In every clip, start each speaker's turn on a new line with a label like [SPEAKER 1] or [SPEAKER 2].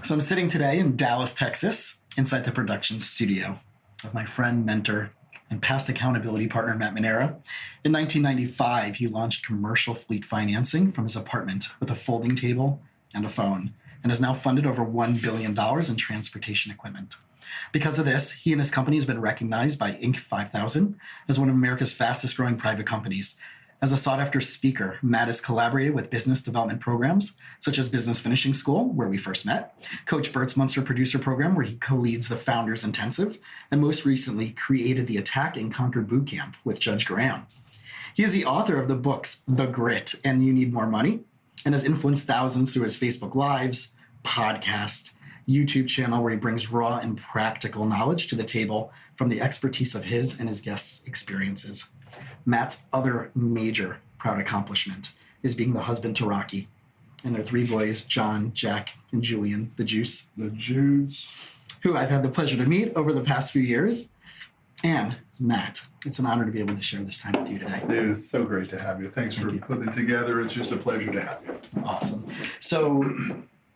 [SPEAKER 1] So I'm sitting today in Dallas, Texas, inside the production studio of my friend, mentor, and past accountability partner, Matt Manero. In 1995, he launched commercial fleet financing from his apartment with a folding table and a phone, and has now funded over $1 billion in transportation equipment. Because of this, he and his company has been recognized by Inc. 5000 as one of America's fastest growing private companies. As a sought-after speaker, Matt has collaborated with business development programs such as Business Finishing School, where we first met, Coach Bert's Munster Producer Program, where he co-leads the Founders Intensive, and most recently created the Attack and Conquer Bootcamp with Judge Graham. He is the author of the books The Grit and You Need More Money, and has influenced thousands through his Facebook Lives, podcast, YouTube channel, where he brings raw and practical knowledge to the table from the expertise of his and his guests' experiences. Matt's other major proud accomplishment is being the husband to Rocky and their three boys, John, Jack, and Julian, the Juice.
[SPEAKER 2] The Juice.
[SPEAKER 1] Who I've had the pleasure to meet over the past few years. And Matt, it's an honor to be able to share this time with you today.
[SPEAKER 2] Dude, it's so great to have you. Thanks for putting it together. It's just a pleasure to have you.
[SPEAKER 1] Awesome. So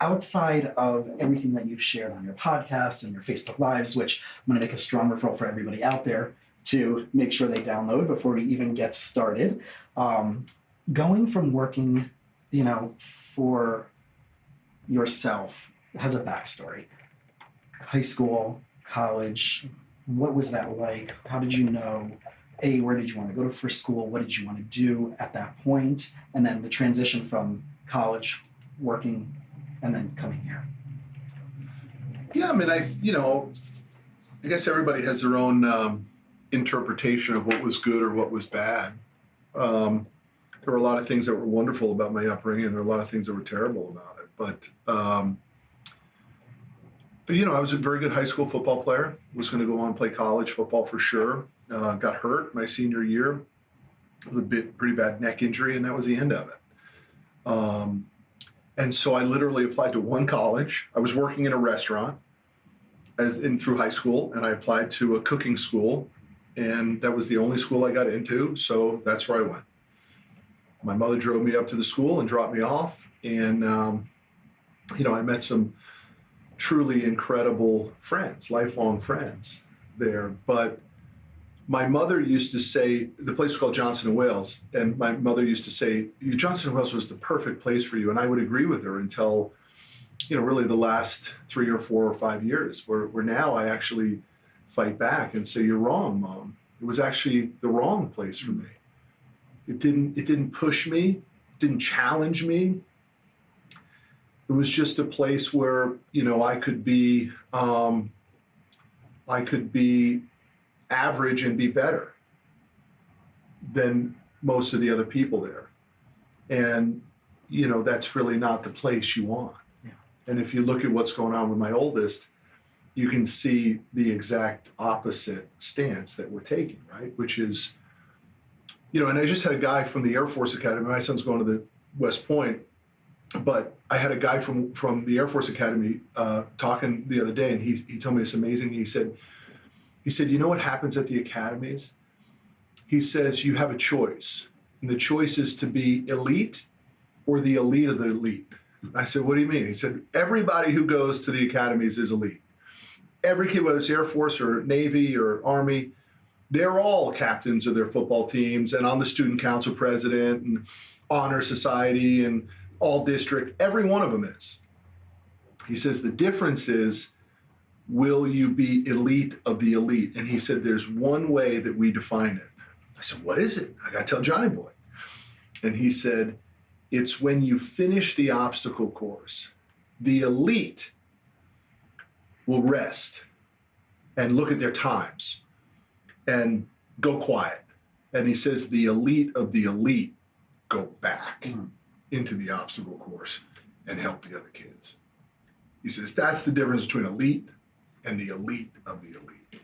[SPEAKER 1] outside of everything that you've shared on your podcasts and your Facebook Lives, which I'm going to make a strong referral for everybody out there to make sure they download before we even get started. Going from working, for yourself has a backstory. High school, college, what was that like? How did you know, A, where did you want to go to for school? What did you want to do at that point? And then the transition from college, working, and then coming here.
[SPEAKER 2] Yeah, I mean, I guess everybody has their own interpretation of what was good or what was bad. There were a lot of things that were wonderful about my upbringing, and there were a lot of things that were terrible about it. But I was a very good high school football player. Was going to go on and play college football for sure. Got hurt my senior year with a pretty bad neck injury, and that was the end of it. And so I literally applied to one college. I was working in a restaurant through high school, and I applied to a cooking school, and that was the only school I got into, so that's where I went. My mother drove me up to the school and dropped me off, and I met some truly incredible friends, lifelong friends there. But my mother used to say, the place was called Johnson & Wales, and my mother used to say, Johnson & Wales was the perfect place for you. And I would agree with her until, really the last 3 or 4 or 5 years, where now I actually fight back and say, you're wrong, Mom. It was actually the wrong place for me. It didn't push me, didn't challenge me. It was just a place where, I could be average and be better than most of the other people there. And, that's really not the place you want.
[SPEAKER 1] Yeah.
[SPEAKER 2] And if you look at what's going on with my oldest, you can see the exact opposite stance that we're taking, right? Which is, and I just had a guy from the Air Force Academy. My son's going to the West Point, but I had a guy from the Air Force Academy talking the other day, and he told me this amazing. He said, you know what happens at the academies? He says, you have a choice, and the choice is to be elite or the elite of the elite. I said, what do you mean? He said, everybody who goes to the academies is elite. Every kid, whether it's Air Force or Navy or Army, they're all captains of their football teams and on the student council president and honor society and all district. Every one of them is. He says, the difference is, will you be elite of the elite? And he said, there's one way that we define it. I said, what is it? I got to tell Johnny Boy. And he said, it's when you finish the obstacle course. The elite will rest and look at their times and go quiet. And he says, the elite of the elite go back into the obstacle course and help the other kids. He says, that's the difference between elite and the elite of the elite.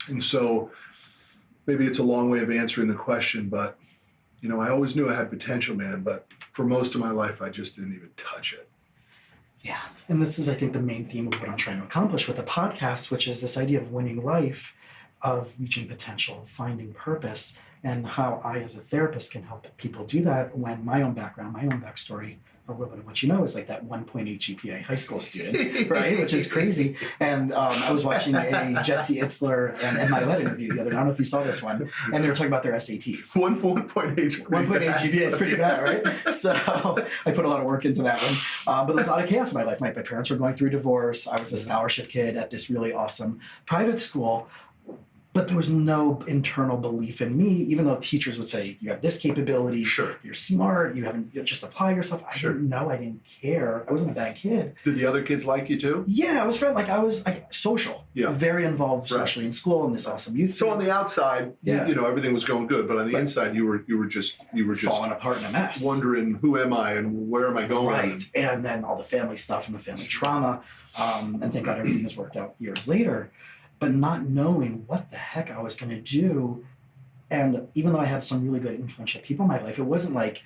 [SPEAKER 2] And so maybe it's a long way of answering the question, but I always knew I had potential, man, but for most of my life, I just didn't even touch it.
[SPEAKER 1] Yeah. And this is, I think, the main theme of what I'm trying to accomplish with the podcast, which is this idea of winning life, of reaching potential, finding purpose, and how I, as a therapist, can help people do that when my own background, my own backstory, a little bit of what you know is like that 1.8 GPA high school student, right? Which is crazy. And I was watching a Jesse Itzler and Mylett interview the other night. I don't know if you saw this one. And they were talking about their SATs.
[SPEAKER 2] 1.8 is
[SPEAKER 1] 1.8 GPA is pretty bad, right? So I put a lot of work into that one. But there was a lot of chaos in my life. My parents were going through divorce. I was a scholarship kid at this really awesome private school. But there was no internal belief in me, even though teachers would say, you have this capability,
[SPEAKER 2] Sure.
[SPEAKER 1] You're smart, you just apply yourself. I didn't know, I didn't care. I wasn't a bad kid.
[SPEAKER 2] Did the other kids like you too?
[SPEAKER 1] Yeah, I was social, very involved socially in school and this awesome youth.
[SPEAKER 2] So on the outside, you know, everything was going good, but on the inside, you were just
[SPEAKER 1] falling apart in a mess,
[SPEAKER 2] wondering who am I and where am I going?
[SPEAKER 1] Right, and then all the family stuff and the family trauma, and thank God everything has worked out years later. But not knowing what the heck I was going to do. And even though I had some really good influential people in my life, it wasn't like,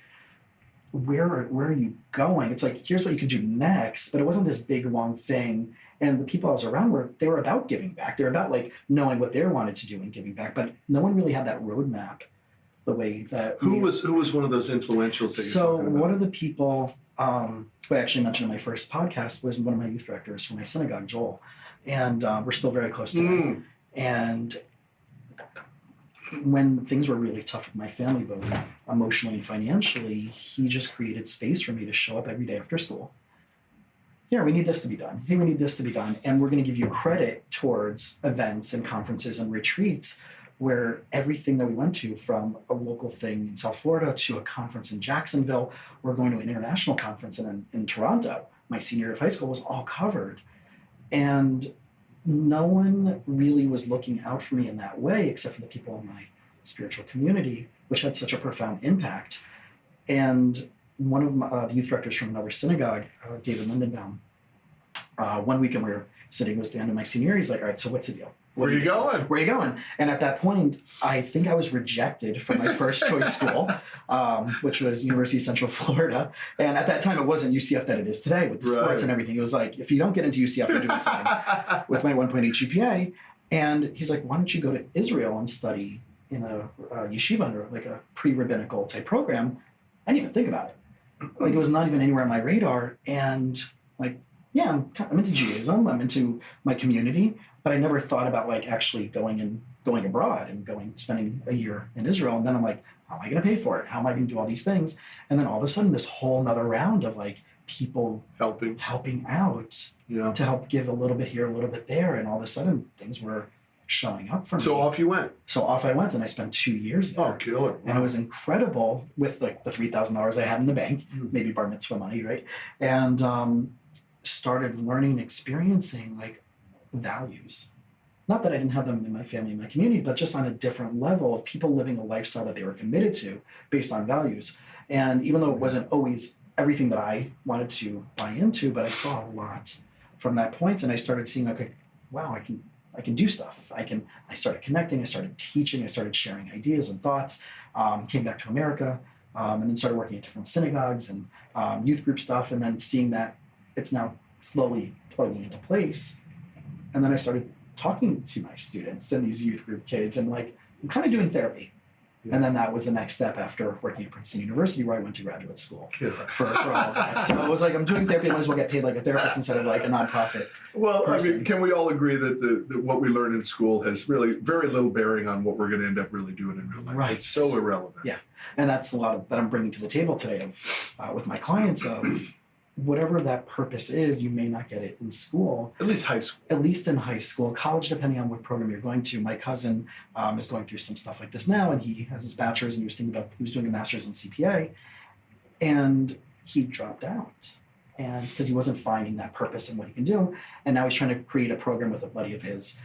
[SPEAKER 1] where are you going? It's like, here's what you can do next. But it wasn't this big, long thing. And the people I was around they were about giving back. They were about like knowing what they wanted to do and giving back. But no one really had that roadmap the way that
[SPEAKER 2] Who was one of those influentials that you're talking about?
[SPEAKER 1] One of the people who I actually mentioned in my first podcast was one of my youth directors from my synagogue, Joel. And we're still very close today. And when things were really tough with my family, both emotionally and financially, he just created space for me to show up every day after school. Here, we need this to be done. Hey, we need this to be done. And we're going to give you credit towards events and conferences and retreats where everything that we went to, from a local thing in South Florida to a conference in Jacksonville, we're going to an international conference in Toronto. My senior year of high school was all covered. And no one really was looking out for me in that way, except for the people in my spiritual community, which had such a profound impact. And one of the youth directors from another synagogue, David Lindenbaum, one weekend we were sitting, it was the end of my senior year, he's like, all right, so what's the deal?
[SPEAKER 2] Where are you going?
[SPEAKER 1] Where are you going? And at that point, I think I was rejected from my first choice school, which was University of Central Florida. And at that time, it wasn't UCF that it is today with the sports and everything. It was like, if you don't get into UCF, you're doing something with my 1.8 GPA. And he's like, why don't you go to Israel and study in a yeshiva under like a pre-rabbinical type program? I didn't even think about it. Like, it was not even anywhere on my radar. And like, yeah, I'm into Judaism. I'm into my community. But I never thought about like actually going abroad and spending a year in Israel. And then I'm like, how am I going to pay for it? How am I going to do all these things? And then all of a sudden, this whole nother round of like people helping out to help give a little bit here, a little bit there. And all of a sudden, things were showing up for me.
[SPEAKER 2] So off you went.
[SPEAKER 1] So off I went, and I spent 2 years there.
[SPEAKER 2] Oh, killer. Wow.
[SPEAKER 1] And it was incredible with like the $3,000 I had in the bank, maybe bar mitzvah money, right? And started learning and experiencing like values. Not that I didn't have them in my family and my community, but just on a different level of people living a lifestyle that they were committed to based on values. And even though it wasn't always everything that I wanted to buy into, but I saw a lot from that point, and I started seeing, okay, wow, I can do stuff. I started connecting, I started teaching, I started sharing ideas and thoughts, came back to America, and then started working at different synagogues and youth group stuff, and then seeing that it's now slowly plugging into place. And then I started talking to my students and these youth group kids, and like, I'm kind of doing therapy. And then that was the next step after working at Princeton University, where I went to graduate school for all of that. So it was like, I'm doing therapy, I might as well get paid like a therapist instead of like a nonprofit.
[SPEAKER 2] Well,
[SPEAKER 1] person.
[SPEAKER 2] I mean, can we all agree that what we learn in school has really very little bearing on what we're going to end up really doing in real life?
[SPEAKER 1] Right.
[SPEAKER 2] It's so irrelevant.
[SPEAKER 1] Yeah. And that's a lot of that I'm bringing to the table today of with my clients of whatever that purpose is, you may not get it in school.
[SPEAKER 2] At least high school.
[SPEAKER 1] At least in high school. College, depending on what program you're going to. My cousin is going through some stuff like this now, and he has his bachelor's, and he was doing a master's in CPA, and he dropped out. And because he wasn't finding that purpose in what he can do. And now he's trying to create a program with a buddy of his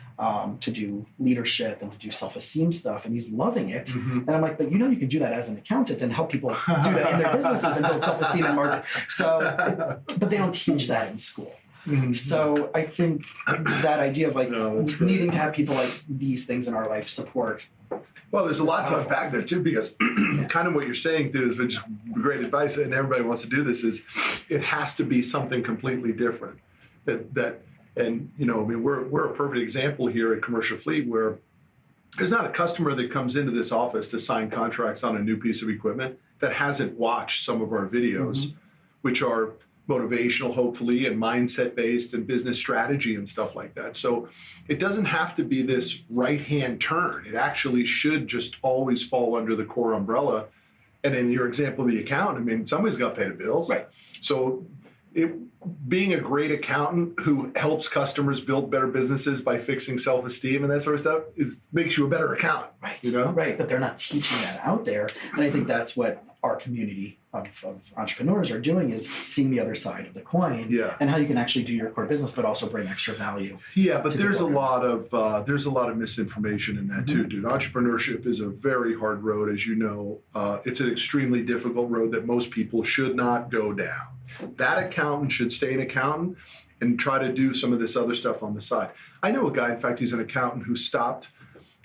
[SPEAKER 1] to do leadership and to do self-esteem stuff. And he's loving it. And I'm like, but you can do that as an accountant and help people do that in their businesses and build self-esteem and market. So, but they don't teach that in school. So I think that idea of like needing to have people like these things in our life support.
[SPEAKER 2] Well, there's a lot to unpack there too, because kind of what you're saying, dude, is just great advice, and everybody wants to do this, is it has to be something completely different. And I mean, we're a perfect example here at Commercial Fleet, where there's not a customer that comes into this office to sign contracts on a new piece of equipment that hasn't watched some of our videos which are motivational, hopefully, and mindset based and business strategy and stuff like that. So it doesn't have to be this right hand turn. It actually should just always fall under the core umbrella. And in your example of the accountant, I mean, somebody's got to pay the bills.
[SPEAKER 1] Right.
[SPEAKER 2] So being a great accountant who helps customers build better businesses by fixing self-esteem and that sort of stuff makes you a better accountant.
[SPEAKER 1] Right.
[SPEAKER 2] You know?
[SPEAKER 1] Right. But they're not teaching that out there. And I think that's what our community of entrepreneurs are doing, is seeing the other side of the coin, and how you can actually do your core business, but also bring extra value.
[SPEAKER 2] Yeah, but there's a lot of misinformation in that too, dude. Entrepreneurship is a very hard road, as you know. It's an extremely difficult road that most people should not go down. That accountant should stay an accountant and try to do some of this other stuff on the side. I know a guy, in fact, he's an accountant who stopped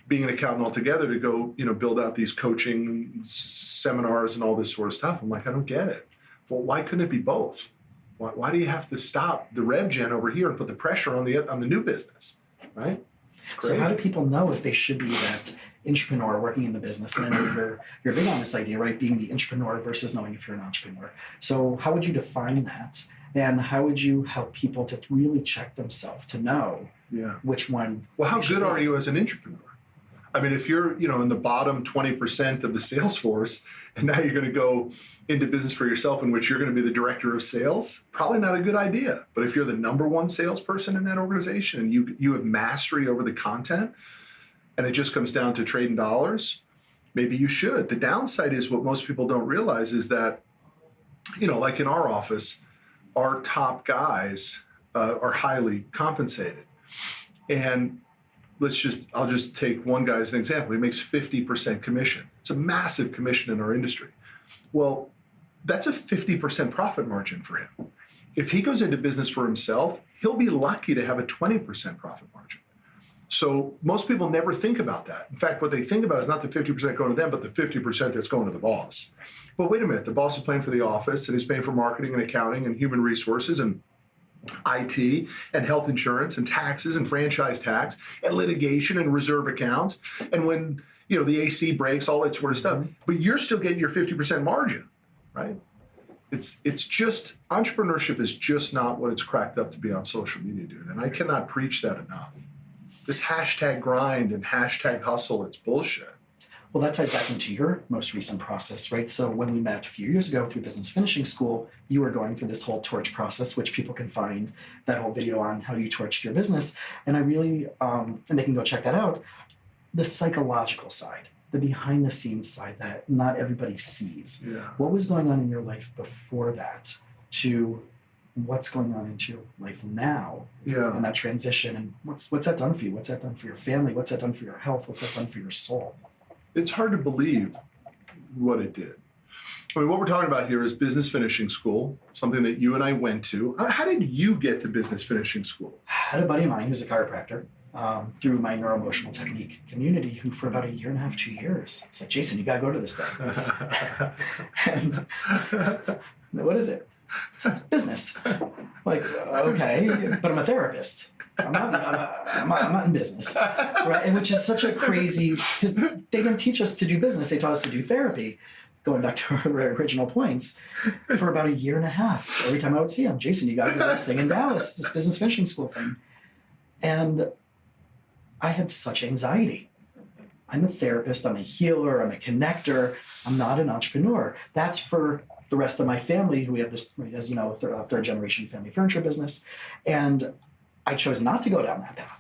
[SPEAKER 2] being an accountant altogether to go, build out these coaching seminars and all this sort of stuff. I'm like, I don't get it. Well, why couldn't it be both? Why do you have to stop the rev gen over here and put the pressure on the new business, right? It's crazy.
[SPEAKER 1] So how do people know if they should be that intrapreneur working in the business? And I know you're big on this idea, right? Being the intrapreneur versus knowing if you're an entrepreneur. So how would you define that? And how would you help people to really check themselves to know which one?
[SPEAKER 2] Well, how good are you as an intrapreneur? I mean, if you're, in the bottom 20% of the sales force, and now you're going to go into business for yourself in which you're going to be the director of sales, probably not a good idea. But if you're the number one salesperson in that organization and you have mastery over the content, and it just comes down to trading dollars, maybe you should. The downside is, what most people don't realize is that, like in our office, our top guys are highly compensated. And I'll just take one guy as an example. He makes 50% commission. It's a massive commission in our industry. Well, that's a 50% profit margin for him. If he goes into business for himself, he'll be lucky to have a 20% profit margin. So most people never think about that. In fact, what they think about is not the 50% going to them, but the 50% that's going to the boss. But wait a minute, the boss is paying for the office, and he's paying for marketing and accounting and human resources and IT and health insurance and taxes and franchise tax and litigation and reserve accounts. And when, the AC breaks, all that sort of stuff, but you're still getting your 50% margin, right? It's just, entrepreneurship is just not what it's cracked up to be on social media, dude. And I cannot preach that enough. This hashtag grind and hashtag hustle, it's bullshit.
[SPEAKER 1] Well, that ties back into your most recent process, right? So when we met a few years ago through Business Finishing School, you were going through this whole torch process, which people can find that whole video on how you torched your business. And I really, and they can go check that out, the psychological side, the behind the scenes side that not everybody sees.
[SPEAKER 2] Yeah.
[SPEAKER 1] What was going on in your life before that to what's going on into your life now? And that transition, and what's that done for you? What's that done for your family? What's that done for your health? What's that done for your soul?
[SPEAKER 2] It's hard to believe what it did. I mean, what we're talking about here is Business Finishing School, something that you and I went to. How did you get to Business Finishing School?
[SPEAKER 1] I had a buddy of mine who's a chiropractor through my neuroemotional technique community, who for about 1.5 years, 2 years, said, Jason, you got to go to this thing. And what is it? It's business. Like, okay, but I'm a therapist. I'm not in business, right? And which is such a crazy, because they didn't teach us to do business. They taught us to do therapy. Going back to our original points, for about 1.5 years, every time I would see him, Jason, you got to do this thing in Dallas, this Business Finishing School thing. And I had such anxiety. I'm a therapist, I'm a healer, I'm a connector, I'm not an entrepreneur. That's for the rest of my family, who we have this, as you know, third generation family furniture business. And I chose not to go down that path.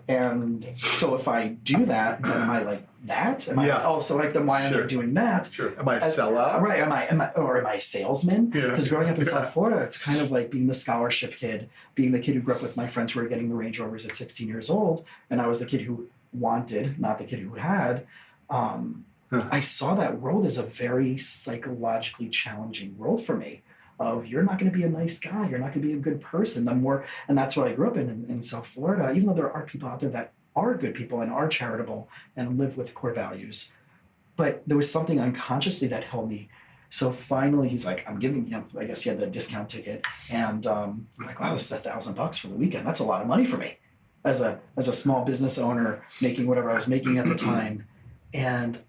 [SPEAKER 1] And so if I do that, then am I like that? Am I also like, then why am I doing that?
[SPEAKER 2] Sure. Am I a sellout?
[SPEAKER 1] Right. Am I a salesman? Because growing up in South Florida, it's kind of like being the scholarship kid, being the kid who grew up with my friends who were getting the Range Rovers at 16 years old. And I was the kid who wanted, not the kid who had. I saw that world as a very psychologically challenging world for me. Of you're not going to be a nice guy, you're not going to be a good person. And that's what I grew up in South Florida. Even though there are people out there that are good people and are charitable and live with core values, but there was something unconsciously that held me. So finally, he's like, I'm giving him. I guess he had the discount ticket, and I'm like, wow, this is $1,000 for the weekend. That's a lot of money for me, as a small business owner making whatever I was making at the time, and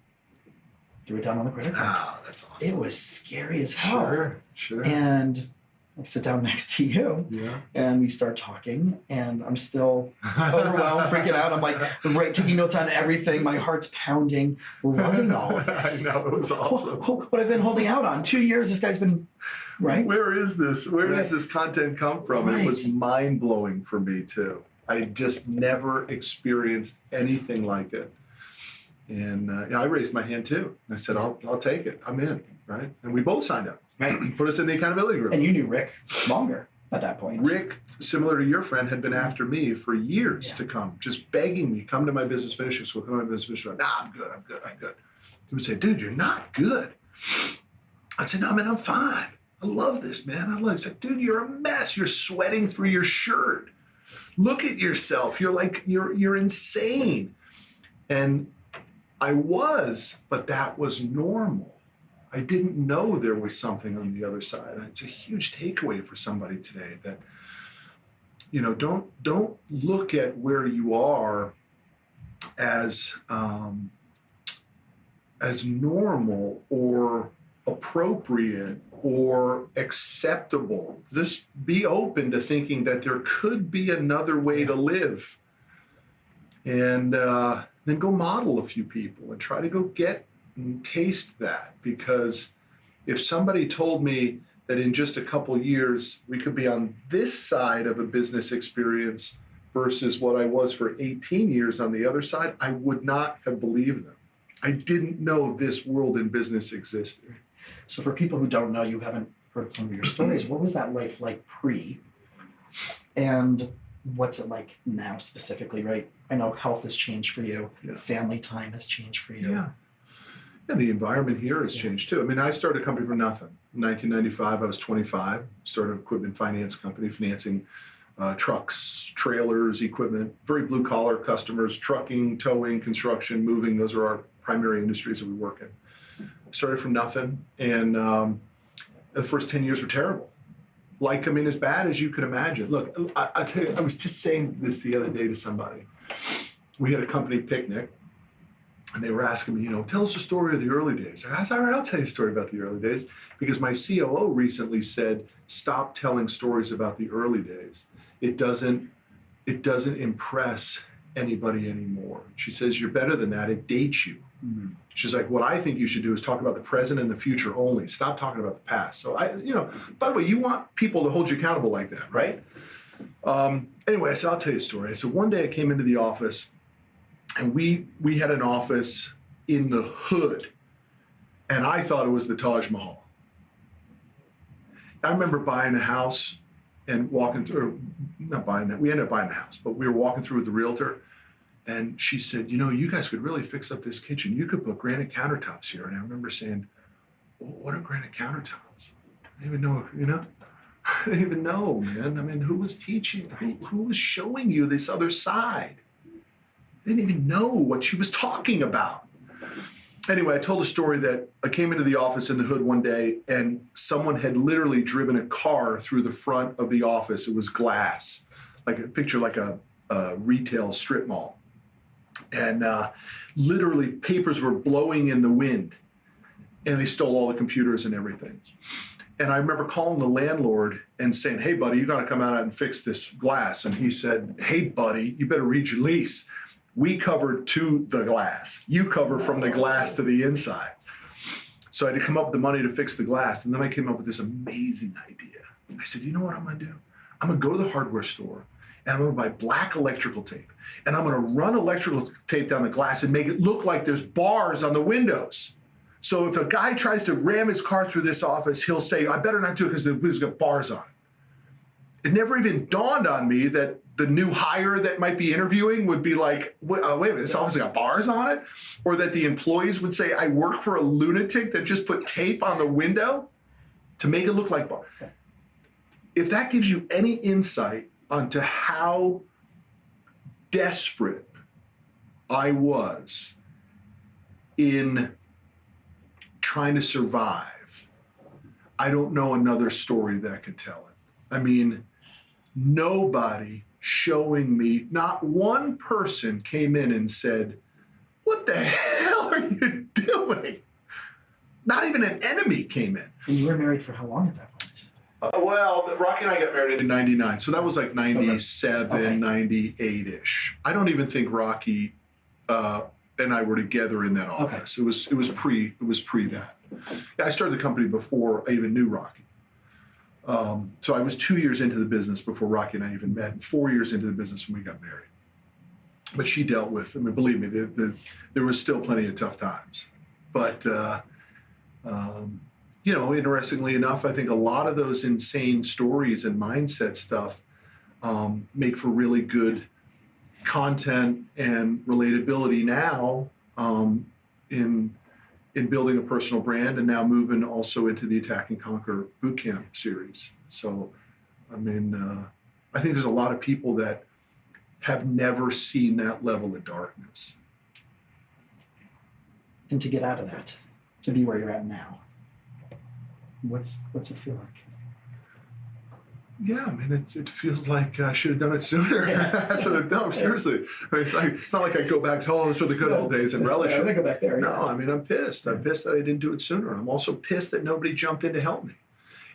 [SPEAKER 1] threw it down on the credit card.
[SPEAKER 2] Oh, that's awesome.
[SPEAKER 1] It was scary as hell.
[SPEAKER 2] Sure.
[SPEAKER 1] And I sit down next to you, and we start talking, and I'm still overwhelmed, freaking out. I'm like, taking notes on everything. My heart's pounding, loving all of this.
[SPEAKER 2] I know, it was awesome.
[SPEAKER 1] What I've been holding out on. 2 years, this guy's been, right?
[SPEAKER 2] Where is this? Where does this content come from?
[SPEAKER 1] Right.
[SPEAKER 2] It was mind-blowing for me, too. I just never experienced anything like it. And I raised my hand, too. I said, I'll take it. I'm in, right? And we both signed up.
[SPEAKER 1] Right.
[SPEAKER 2] Put us in the accountability group.
[SPEAKER 1] And you knew Rick longer at that point.
[SPEAKER 2] Rick, similar to your friend, had been after me for years to come, just begging me, come to my business finishing school, come to my business finishing school. Nah, I'm good. He would say, dude, you're not good. I'd say, no, man, I'm fine. I love this, man. He said, dude, you're a mess. You're sweating through your shirt. Look at yourself. You're insane. And I was, but that was normal. I didn't know there was something on the other side. It's a huge takeaway for somebody today that, don't look at where you are as normal or appropriate or acceptable. Just be open to thinking that there could be another way to live. And then go model a few people and try to go get and taste that, because if somebody told me that in just a couple years we could be on this side of a business experience versus what I was for 18 years on the other side, I would not have believed them. I didn't know this world in business existed.
[SPEAKER 1] So for people who don't know, you haven't heard some of your stories, what was that life like pre? And what's it like now specifically, right? I know health has changed for you. Family time has changed for you.
[SPEAKER 2] Yeah. And the environment here has changed too. I mean, I started a company from nothing. In 1995, I was 25, started an equipment finance company, financing trucks, trailers, equipment, very blue collar customers, trucking, towing, construction, moving. Those are our primary industries that we work in. Started from nothing. And the first 10 years were terrible. As bad as you could imagine. Look, I tell you, I was just saying this the other day to somebody. We had a company picnic. And they were asking me, tell us a story of the early days. I said, all right, I'll tell you a story about the early days, because my COO recently said, stop telling stories about the early days. It doesn't impress anybody anymore. She says, you're better than that. It dates you. Mm-hmm. She's like, what I think you should do is talk about the present and the future only. Stop talking about the past. So by the way, you want people to hold you accountable like that, right? Anyway, I said, I'll tell you a story. I said, one day I came into the office, and we had an office in the hood, and I thought it was the Taj Mahal. I remember buying a house and walking through, not buying it, we ended up buying a house, but we were walking through with the realtor, and she said, you guys could really fix up this kitchen. You could put granite countertops here. And I remember saying, well, what are granite countertops? I didn't even know, I didn't even know, man. I mean, who was teaching? Who was showing you this other side? I didn't even know what she was talking about. Anyway, I told a story that I came into the office in the hood one day, and someone had literally driven a car through the front of the office. It was glass, like a retail strip mall. And literally papers were blowing in the wind, and they stole all the computers and everything. And I remember calling the landlord and saying, hey, buddy, you got to come out and fix this glass. And he said, hey, buddy, you better read your lease. We covered to the glass. You cover from the glass to the inside. So I had to come up with the money to fix the glass. And then I came up with this amazing idea. I said, you know what I'm going to do? I'm going to go to the hardware store, and I'm going to buy black electrical tape. And I'm going to run electrical tape down the glass and make it look like there's bars on the windows. So if a guy tries to ram his car through this office, he'll say, I better not do it because the windows got bars on it. It never even dawned on me that the new hire that might be interviewing would be like, wait a minute, this office got bars on it? Or that the employees would say, I work for a lunatic that just put tape on the window to make it look like bars. If that gives you any insight onto how desperate I was in trying to survive, I don't know another story that could tell it. I mean, nobody showing me, not one person came in and said, what the hell are you doing? Not even an enemy came in.
[SPEAKER 1] And you were married for how long at that point?
[SPEAKER 2] Well, Rocky and I got married in 99. So that was like 97,
[SPEAKER 1] Okay.
[SPEAKER 2] 98-ish. I don't even think Rocky and I were together in that office. It was pre that. Yeah, I started the company before I even knew Rocky. So I was 2 years into the business before Rocky and I even met, and 4 years into the business when we got married. But she dealt with, I mean, believe me, there was still plenty of tough times. But, you know, interestingly enough, I think a lot of those insane stories and mindset stuff make for really good content and relatability now in building a personal brand, and now moving also into the Attack and Conquer Bootcamp series. So, I mean, I think there's a lot of people that have never seen that level of darkness.
[SPEAKER 1] And to get out of that, to be where you're at now, what's it feel like?
[SPEAKER 2] Yeah, I mean, it feels like I should have done it sooner. That's what I've done. Seriously, I mean, it's not like I go back to, oh, those were the good old days and relish
[SPEAKER 1] I'm
[SPEAKER 2] it.
[SPEAKER 1] gonna go back there.
[SPEAKER 2] No, I mean, I'm pissed. I'm pissed that I didn't do it sooner. I'm also pissed that nobody jumped in to help me,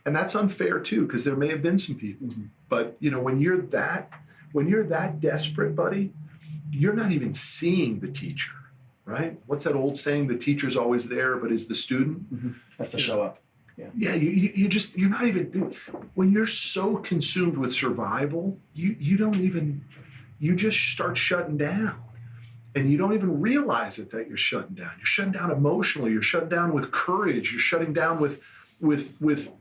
[SPEAKER 2] and that's unfair too, because there may have been some people.
[SPEAKER 1] Mm-hmm.
[SPEAKER 2] But you know, when you're that desperate, buddy, you're not even seeing the teacher, right? What's that old saying? The teacher's always there, but is the student?
[SPEAKER 1] Mm-hmm. Has to show up.
[SPEAKER 2] Yeah, you're not even, when you're so consumed with survival, you just start shutting down. And you don't even realize it that you're shutting down. You're shutting down emotionally, you're shutting down with courage, you're shutting down with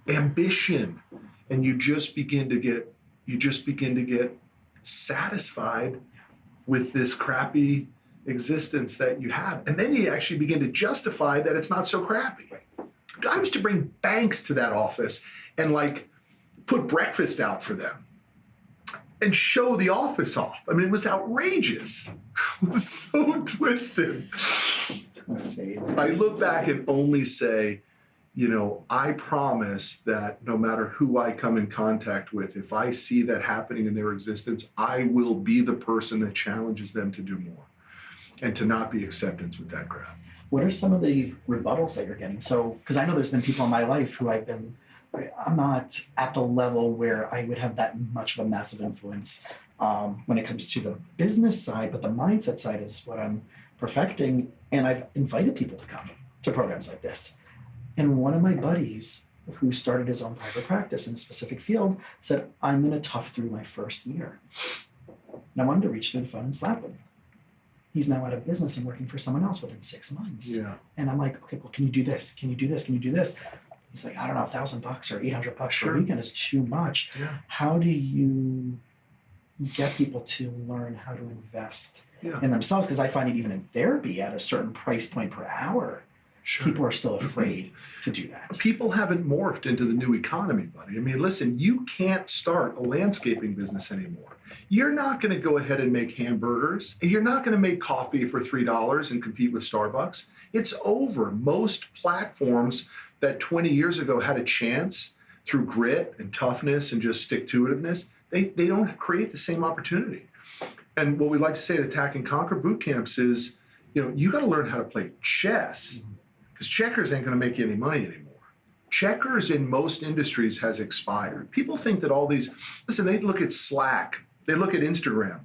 [SPEAKER 2] ambition. And you just begin to get satisfied with this crappy existence that you have. And then you actually begin to justify that it's not so crappy. I used to bring banks to that office and like put breakfast out for them and show the office off. I mean, it was outrageous. It was so twisted.
[SPEAKER 1] It's insane.
[SPEAKER 2] I look back and only say, you know, I promise that no matter who I come in contact with, if I see that happening in their existence, I will be the person that challenges them to do more and to not be acceptance with that crap.
[SPEAKER 1] What are some of the rebuttals that you're getting? So, because I know there's been people in my life who I'm not at the level where I would have that much of a massive influence when it comes to the business side, but the mindset side is what I'm perfecting. And I've invited people to come to programs like this. And one of my buddies who started his own private practice in a specific field said, I'm going to tough through my first year. And I wanted to reach through the phone and slap him. He's now out of business and working for someone else within 6 months.
[SPEAKER 2] Yeah.
[SPEAKER 1] And I'm like, okay, well, can you do this? Can you do this? Can you do this? He's like, I don't know, $1,000 or $800
[SPEAKER 2] Sure.
[SPEAKER 1] per weekend is too much.
[SPEAKER 2] Yeah.
[SPEAKER 1] How do you get people to learn how to invest in themselves? Because I find it even in therapy at a certain price point per hour,
[SPEAKER 2] Sure.
[SPEAKER 1] people are still afraid to do that.
[SPEAKER 2] People haven't morphed into the new economy, buddy. I mean, listen, you can't start a landscaping business anymore. You're not going to go ahead and make hamburgers. You're not going to make coffee for $3 and compete with Starbucks. It's over. Most platforms that 20 years ago had a chance through grit and toughness and just stick-to-itiveness, they don't create the same opportunity. And what we like to say at Attack and Conquer Bootcamps is, you know, you got to learn how to play chess, because checkers ain't going to make you any money anymore. Checkers in most industries has expired. People think that all these, listen, they look at Slack, they look at Instagram,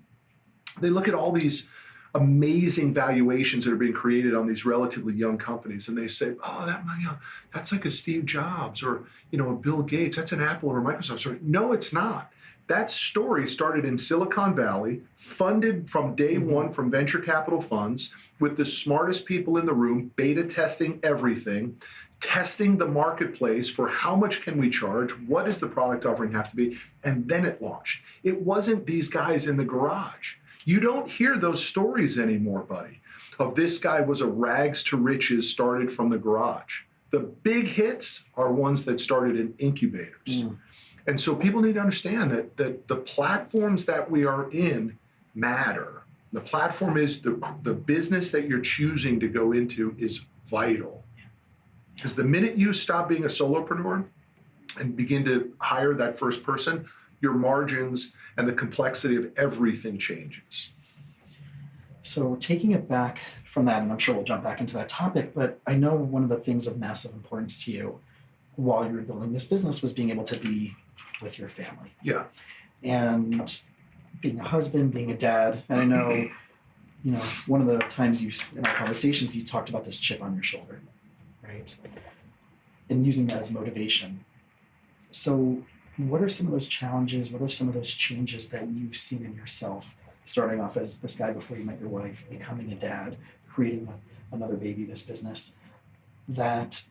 [SPEAKER 2] they look at all these amazing valuations that are being created on these relatively young companies, and they say, oh, that's like a Steve Jobs or, you know, a Bill Gates, that's an Apple or a Microsoft story. No, it's not. That story started in Silicon Valley, funded from day one from venture capital funds, with the smartest people in the room, beta testing everything, testing the marketplace for how much can we charge, what does the product offering have to be, and then it launched. It wasn't these guys in the garage. You don't hear those stories anymore, buddy, of this guy was a rags to riches, started from the garage. The big hits are ones that started in incubators. And so people need to understand that the platforms that we are in matter. The platform is the business that you're choosing to go into is vital. Because the minute you stop being a solopreneur and begin to hire that first person, your margins and the complexity of everything changes.
[SPEAKER 1] So taking it back from that, and I'm sure we'll jump back into that topic, but I know one of the things of massive importance to you while you were building this business was being able to be with your family.
[SPEAKER 2] Yeah.
[SPEAKER 1] And being a husband, being a dad. And I know, one of the times in our conversations, you talked about this chip on your shoulder, right? And using that as motivation. So what are some of those challenges? What are some of those changes that you've seen in yourself, starting off as this guy before you met your wife, becoming a dad, creating another baby, this business, that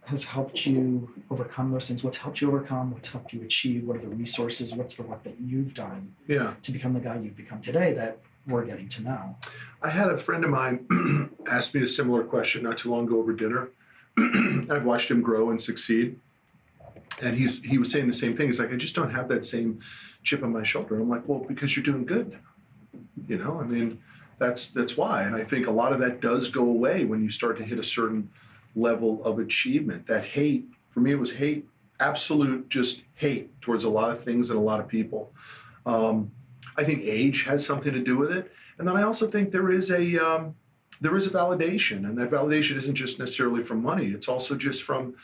[SPEAKER 1] has helped you overcome those things? What's helped you overcome? What's helped you achieve? What are the resources? What's the work that you've done to become the guy you've become today that we're getting to know?
[SPEAKER 2] I had a friend of mine ask me a similar question not too long ago over dinner. I've watched him grow and succeed. And he was saying the same thing. He's like, I just don't have that same chip on my shoulder. And I'm like, well, because you're doing good now. I mean, that's why. And I think a lot of that does go away when you start to hit a certain level of achievement. That hate, for me, it was hate, absolute just hate towards a lot of things and a lot of people. I think age has something to do with it. And then I also think there is a validation, and that validation isn't just necessarily from money. It's also just from,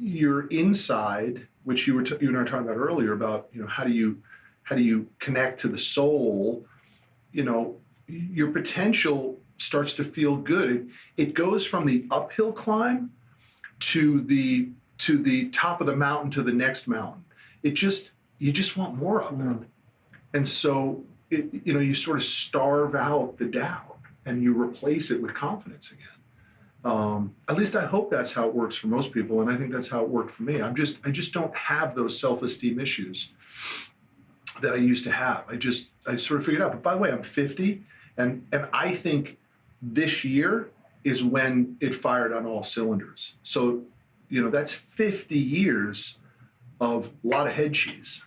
[SPEAKER 2] your inside, which you and I were talking about earlier about, how do you connect to the soul? Your potential starts to feel good. It goes from the uphill climb to the top of the mountain to the next mountain. You just want more of it. And so you sort of starve out the doubt and you replace it with confidence again. At least I hope that's how it works for most people, and I think that's how it worked for me. I just don't have those self-esteem issues that I used to have. I sort of figured out. But by the way, I'm 50, and I think this year is when it fired on all cylinders. So, that's 50 years of a lot of head cheese.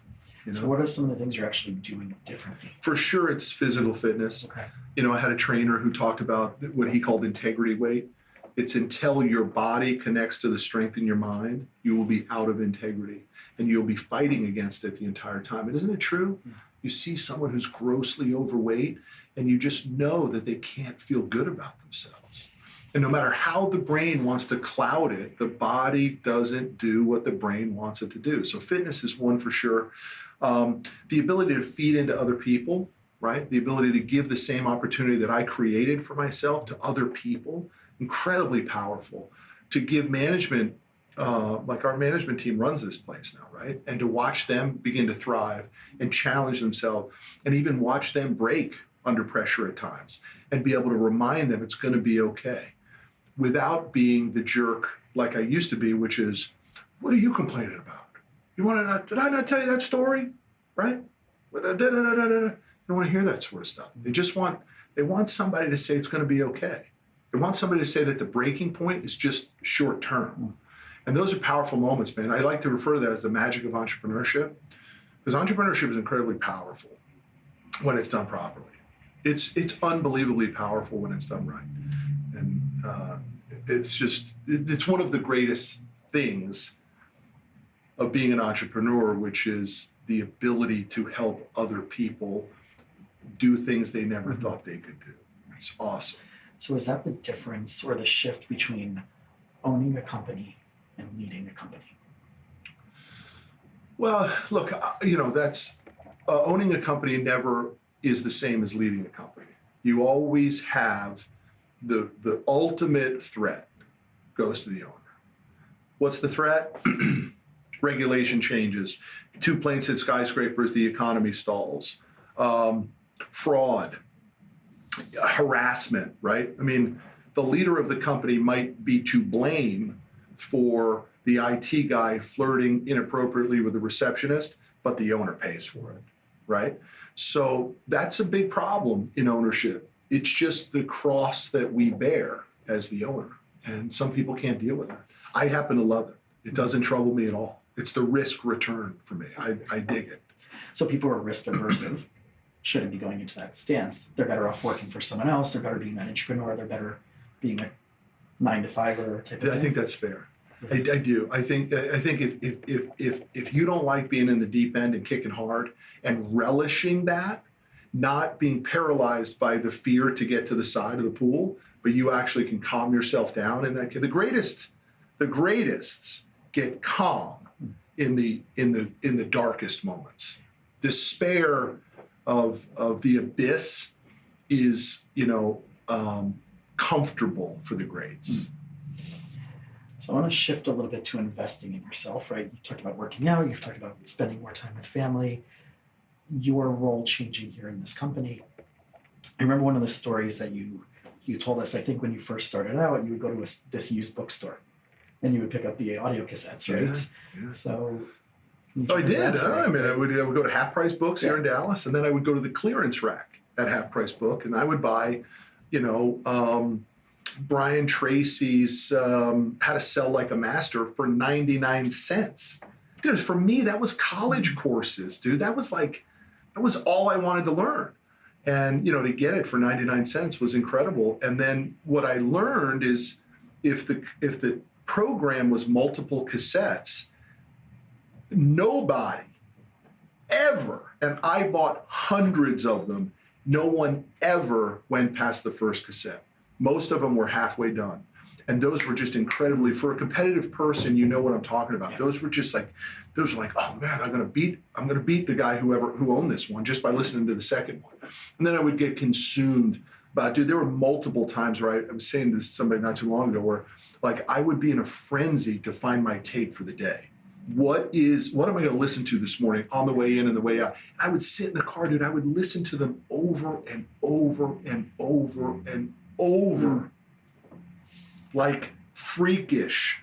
[SPEAKER 1] So what are some of the things you're actually doing differently?
[SPEAKER 2] For sure, it's physical fitness.
[SPEAKER 1] Okay.
[SPEAKER 2] I had a trainer who talked about what he called integrity weight. It's until your body connects to the strength in your mind, you will be out of integrity and you'll be fighting against it the entire time. And isn't it true? You see someone who's grossly overweight and you just know that they can't feel good about themselves. And no matter how the brain wants to cloud it, the body doesn't do what the brain wants it to do. So fitness is one for sure. The ability to feed into other people, right? The ability to give the same opportunity that I created for myself to other people, incredibly powerful. To give management, like our management team runs this place now, right? And to watch them begin to thrive and challenge themselves and even watch them break under pressure at times and be able to remind them it's going to be okay without being the jerk like I used to be, which is, what are you complaining about? Did I not tell you that story? Right? They don't want to hear that sort of stuff. They want somebody to say it's going to be okay. They want somebody to say that the breaking point is just short term. And those are powerful moments, man. I like to refer to that as the magic of entrepreneurship, because entrepreneurship is incredibly powerful when it's done properly. It's unbelievably powerful when it's done right. And it's one of the greatest things of being an entrepreneur, which is the ability to help other people do things they never thought they could do. It's awesome.
[SPEAKER 1] So is that the difference or the shift between owning a company and leading a company?
[SPEAKER 2] Well, look, that's owning a company never is the same as leading a company. You always have the ultimate threat goes to the owner. What's the threat? Regulation changes. 2 planes hit skyscrapers, the economy stalls. Fraud, harassment, right? I mean, the leader of the company might be to blame for the IT guy flirting inappropriately with the receptionist, but the owner pays for it, right? So that's a big problem in ownership. It's just the cross that we bear as the owner. And some people can't deal with it. I happen to love it. It doesn't trouble me at all. It's the risk return for me. I dig it.
[SPEAKER 1] So people who are risk aversive shouldn't be going into that stance. They're better off working for someone else. They're better being that entrepreneur. They're better being a 9-to-5er type of thing.
[SPEAKER 2] I think that's fair. I do. I think if you don't like being in the deep end and kicking hard and relishing that, not being paralyzed by the fear to get to the side of the pool, but you actually can calm yourself down. And that the greatest get calm in the darkest moments. Despair of the abyss is, comfortable for the greats.
[SPEAKER 1] So I want to shift a little bit to investing in yourself, right? You talked about working out, you've talked about spending more time with family, your role changing here in this company. I remember one of the stories that you told us, I think when you first started out, you would go to this used bookstore and you would pick up the audio cassettes, right?
[SPEAKER 2] Yeah.
[SPEAKER 1] So
[SPEAKER 2] I did. I would go to Half Price Books here in Dallas, and then I would go to the clearance rack at Half Price Book, and I would buy, Brian Tracy's How to Sell Like a Master for 99 cents. Dude, for me, that was college courses, dude. That was all I wanted to learn. And, to get it for 99 cents was incredible. And then what I learned is if the program was multiple cassettes, nobody ever, and I bought hundreds of them, no one ever went past the first cassette. Most of them were halfway done. And those were just incredibly, for a competitive person, you know what I'm talking about. Yeah. Those were like, oh man, I'm gonna beat the guy who owned this one just by listening to the second one. And then I would get consumed by, dude, there were multiple times where I was saying this to somebody not too long ago where like I would be in a frenzy to find my tape for the day. What am I going to listen to this morning on the way in and the way out? And I would sit in the car, dude. I would listen to them over and over and over and over, like freakish.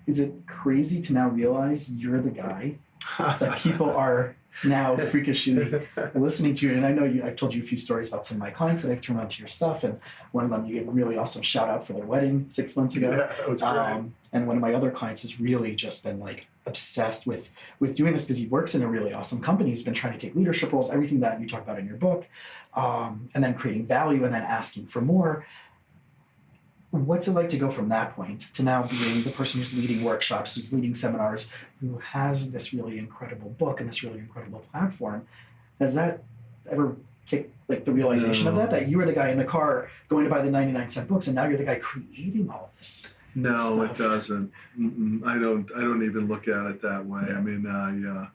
[SPEAKER 1] Is it crazy to now realize you're the guy that people are now freakishly listening to? And I know I've told you a few stories about some of my clients that I've turned on to your stuff, and one of them you gave a really awesome shout out for their wedding 6 months ago.
[SPEAKER 2] Yeah, that was great.
[SPEAKER 1] And one of my other clients has really just been like obsessed with doing this because he works in a really awesome company. He's been trying to take leadership roles, everything that you talk about in your book, and then creating value and then asking for more. What's it like to go from that point to now being the person who's leading workshops, who's leading seminars, who has this really incredible book and this really incredible platform? Has that ever kicked like the realization of that you were the guy in the car going to buy the 99-cent books and now you're the guy creating all this?
[SPEAKER 2] No,
[SPEAKER 1] stuff?
[SPEAKER 2] It doesn't. I don't even look at it that way.
[SPEAKER 1] Yeah.
[SPEAKER 2] I mean, yeah.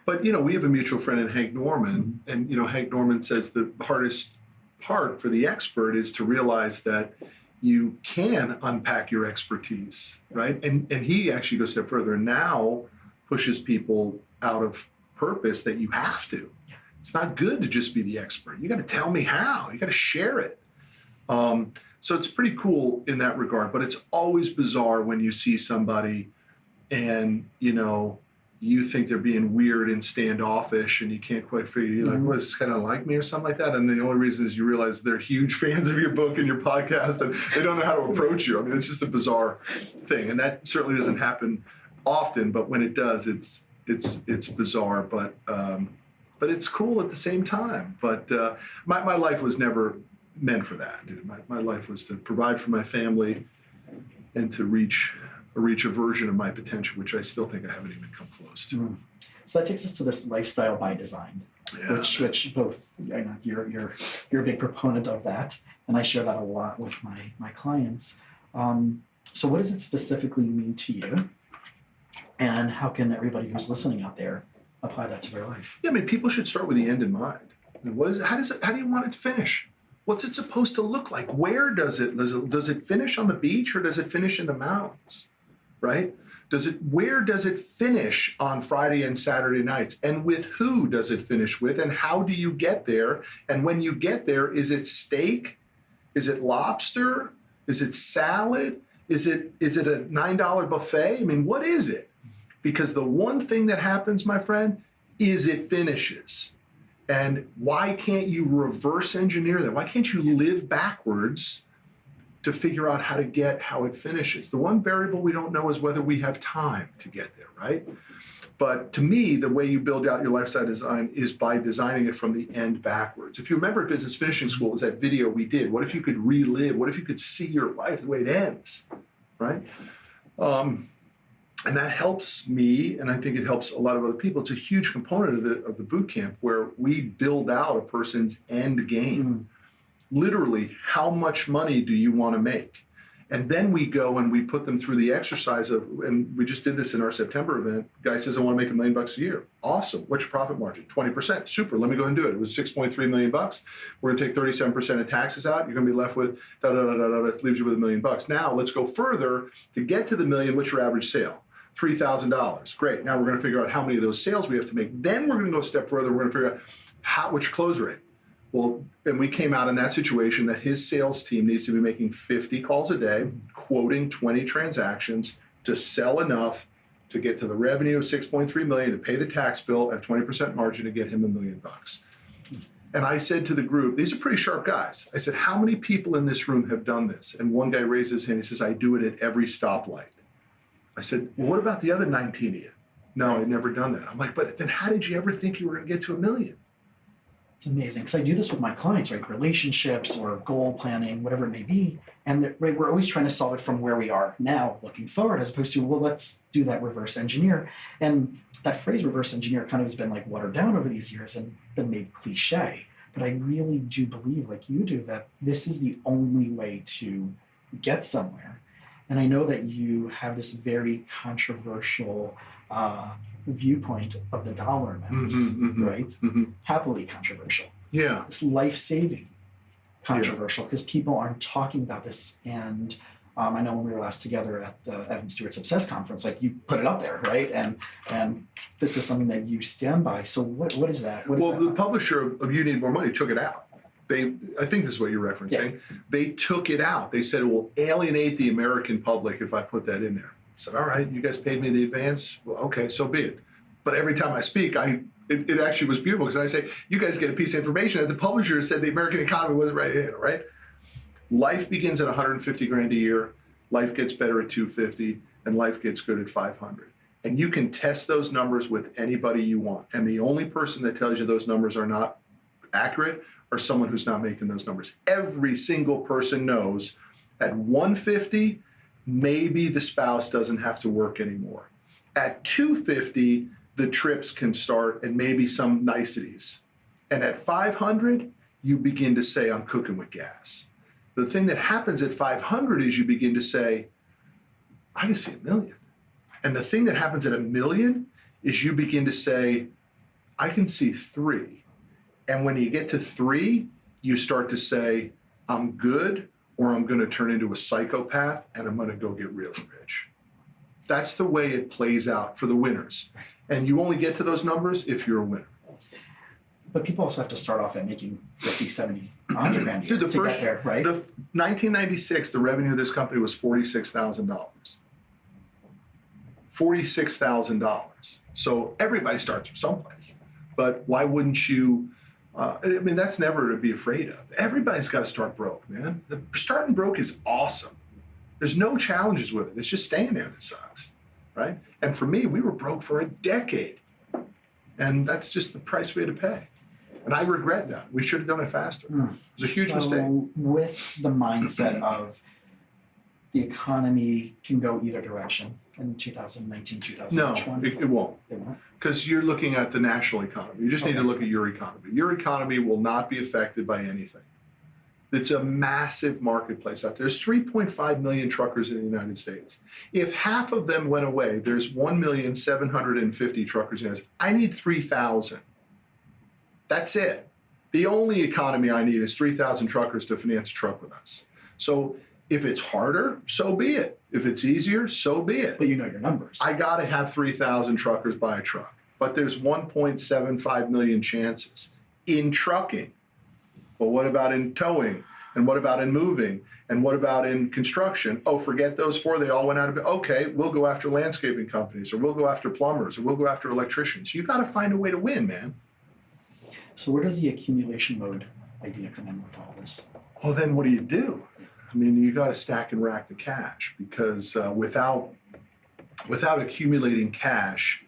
[SPEAKER 2] But, we have a mutual friend in Hank Norman, and, Hank Norman says the hardest part for the expert is to realize that you can unpack your expertise, right? And he actually goes a step further and now pushes people out of purpose that you have to. Yeah. It's not good to just be the expert. You got to tell me how. You got to share it. So it's pretty cool in that regard, but it's always bizarre when you see somebody and, you think they're being weird and standoffish and you can't quite figure, you're like, what, is this kind of like me or something like that? And the only reason is you realize they're huge fans of your book and your podcast and they don't know how to approach you. I mean, it's just a bizarre thing. And that certainly doesn't happen often, but when it does, it's bizarre, but it's cool at the same time. But my life was never meant for that, dude. My life was to provide for my family and to reach a version of my potential, which I still think I haven't even come close to.
[SPEAKER 1] Mm. So that takes us to this lifestyle by design, which both I know you're a big proponent of that, and I share that a lot with my clients. So what does it specifically mean to you, and how can everybody who's listening out there apply that to their life?
[SPEAKER 2] Yeah, I mean, people should start with the end in mind. And what is it? How do you want it to finish? What's it supposed to look like? Where does it finish on the beach or does it finish in the mountains? Right? Where does it finish on Friday and Saturday nights? And with who does it finish with? And how do you get there? And when you get there, is it steak? Is it lobster? Is it salad? Is it a $9 buffet? I mean, what is it? Because the one thing that happens, my friend, is it finishes. And why can't you reverse engineer that? Why can't you live backwards to figure out how it finishes? The one variable we don't know is whether we have time to get there, right? But to me, the way you build out your lifestyle design is by designing it from the end backwards. If you remember at Business Finishing School, it was that video we did. What if you could relive? What if you could see your life the way it ends, right? And that helps me, and I think it helps a lot of other people. It's a huge component of the boot camp where we build out a person's end game. Literally, how much money do you want to make? And then we go and we put them through the exercise of, and we just did this in our September event. Guy says, I want to make $1 million a year. Awesome. What's your profit margin? 20%. Super. Let me go ahead and do it. It was $6.3 million. We're going to take 37% of taxes out. You're going to be left with that leaves you with $1 million. Now let's go further to get to the million. What's your average sale? $3,000. Great. Now we're going to figure out how many of those sales we have to make. Then we're going to go a step further. We're going to figure out what's your close rate. Well, and we came out in that situation that his sales team needs to be making 50 calls a day, quoting 20 transactions to sell enough to get to the revenue of $6.3 million, to pay the tax bill at a 20% margin to get him $1 million. And I said to the group, these are pretty sharp guys. I said, how many people in this room have done this? And one guy raises his hand. He says, I do it at every stoplight. I said, well, what about the other 19 of you? No, I'd never done that. I'm like, but then how did you ever think you were going to get to $1 million?
[SPEAKER 1] It's amazing because I do this with my clients, right? Relationships or goal planning, whatever it may be. And right, we're always trying to solve it from where we are now, looking forward, as opposed to, well, let's do that reverse engineer. And that phrase reverse engineer kind of has been like watered down over these years and been made cliche. But I really do believe, like you do, that this is the only way to get somewhere. And I know that you have this very controversial viewpoint of the dollar amounts, right? Happily controversial.
[SPEAKER 2] Yeah.
[SPEAKER 1] It's life-saving controversial because people aren't talking about this. And I know when we were last together at the Evan Stewart's Obsessed conference, like you put it up there, right? And this is something that you stand by. So what is that?
[SPEAKER 2] The publisher of You Need More Money took it out. I think this is what you're referencing. Yeah. They took it out. They said it will alienate the American public if I put that in there. I said, all right, you guys paid me the advance. Well, okay, so be it. But every time I speak, it actually was beautiful because I say, you guys get a piece of information that the publisher said the American economy wasn't ready to handle, right? Life begins at 150 grand a year. Life gets better at 250, and life gets good at 500. And you can test those numbers with anybody you want. And the only person that tells you those numbers are not accurate or someone who's not making those numbers. Every single person knows at 150, maybe the spouse doesn't have to work anymore. At 250, the trips can start and maybe some niceties. And at 500, you begin to say, I'm cooking with gas. The thing that happens at 500 is you begin to say, I can see $1 million. And the thing that happens at $1 million is you begin to say, I can see 3. And when you get to 3, you start to say, I'm good, or I'm going to turn into a psychopath and I'm going to go get really rich. That's the way it plays out for the winners. And you only get to those numbers if you're a winner.
[SPEAKER 1] But people also have to start off at making 50, 70, 100 grand a year to get there, right?
[SPEAKER 2] 1996, the revenue of this company was $46,000. $46,000. So everybody starts from someplace. But why wouldn't you? I mean, that's never to be afraid of. Everybody's got to start broke, man. Starting broke is awesome. There's no challenges with it. It's just staying there that sucks, right? And for me, we were broke for a decade. And that's just the price we had to pay. And I regret that. We should have done it faster. It was a huge mistake.
[SPEAKER 1] With the mindset of the economy can go either direction in 2019, 2020?
[SPEAKER 2] No, it won't. It won't? Because you're looking at the national economy. You just need to look at your economy. Your economy will not be affected by anything. It's a massive marketplace out there. There's 3.5 million truckers in the United States. If half of them went away, there's 1,750,000 truckers in the United States. I need 3,000. That's it. The only economy I need is 3,000 truckers to finance a truck with us. So if it's harder, so be it. If it's easier, so be it.
[SPEAKER 1] But you know your numbers.
[SPEAKER 2] I got to have 3,000 truckers buy a truck. But there's 1.75 million chances in trucking. Well, what about in towing? And what about in moving? And what about in construction? Oh, forget those 4. They all went out of it. Okay, we'll go after landscaping companies, or we'll go after plumbers, or we'll go after electricians. You got to find a way to win, man.
[SPEAKER 1] So where does the accumulation mode idea come in with all this?
[SPEAKER 2] Well, then what do? I mean, you got to stack and rack the cash because without accumulating cash,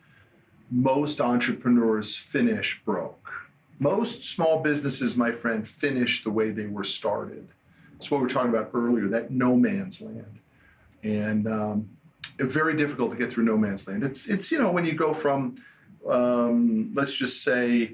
[SPEAKER 2] most entrepreneurs finish broke. Most small businesses, my friend, finish the way they were started. It's what we were talking about earlier, that no man's land. And very difficult to get through no man's land. It's when you go from let's just say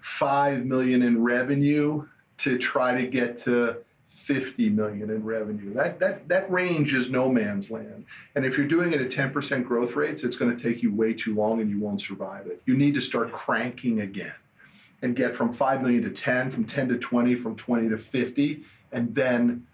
[SPEAKER 2] 5 million in revenue to try to get to 50 million in revenue. That range is no man's land. And if you're doing it at 10% growth rates, it's going to take you way too long and you won't survive it. You need to start cranking again and get from 5 million to 10, from 10 to 20, from 20 to 50, and then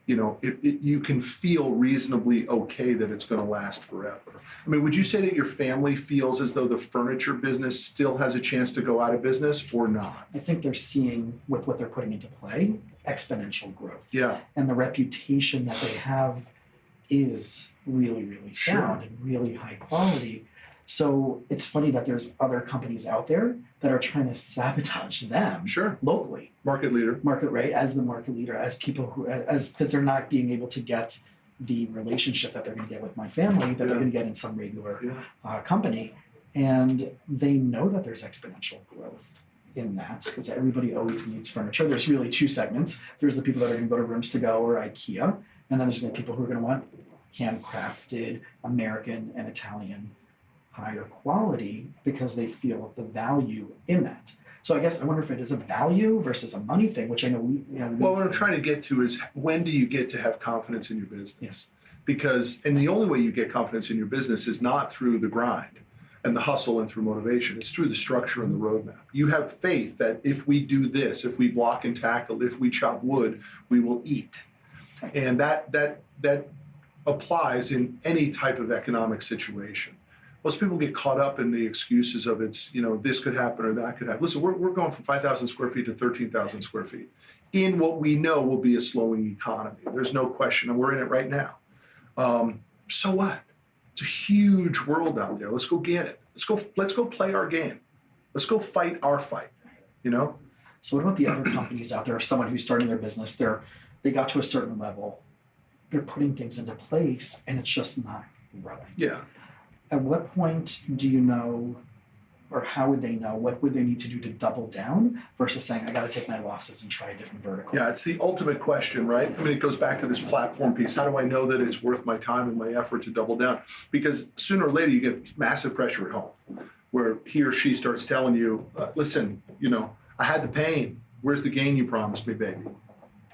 [SPEAKER 2] you can feel reasonably okay that it's going to last forever. I mean, would you say that your family feels as though the furniture business still has a chance to go out of business or not?
[SPEAKER 1] I think they're seeing, with what they're putting into play, exponential growth.
[SPEAKER 2] Yeah.
[SPEAKER 1] And the reputation that they have is really, really sound and really high quality. So it's funny that there's other companies out there that are trying to sabotage them locally.
[SPEAKER 2] Market leader.
[SPEAKER 1] As the market leader, as people who, because they're not being able to get the relationship that they're going to get with my family, that they're going to get in some regular company. And they know that there's exponential growth in that, because everybody always needs furniture. There's really two segments. There's the people that are going to go to Rooms To Go or IKEA, and then there's going to be people who are going to want handcrafted American and Italian higher quality because they feel the value in that. So I guess I wonder if it is a value versus a money thing, which I know
[SPEAKER 2] well, what I'm trying to get to is, when do you get to have confidence in your business? Because, and the only way you get confidence in your business is not through the grind and the hustle and through motivation. It's through the structure and the roadmap. You have faith that if we do this, if we block and tackle, if we chop wood, we will eat. And that applies in any type of economic situation. Most people get caught up in the excuses of this could happen or that could happen. Listen, we're going from 5,000 square feet to 13,000 square feet in what we know will be a slowing economy. There's no question, and we're in it right now. So what? It's a huge world out there. Let's go get it. Let's go play our game. Let's go fight our fight.
[SPEAKER 1] So what about the other companies out there? Someone who's starting their business, they got to a certain level, they're putting things into place, and it's just not growing.
[SPEAKER 2] Yeah.
[SPEAKER 1] At what point do you know, or how would they know, what would they need to do to double down versus saying, I got to take my losses and try a different vertical?
[SPEAKER 2] Yeah, it's the ultimate question, right? I mean, it goes back to this platform piece. How do I know that it's worth my time and my effort to double down? Because sooner or later, you get massive pressure at home where he or she starts telling you, listen, I had the pain. Where's the gain you promised me, baby?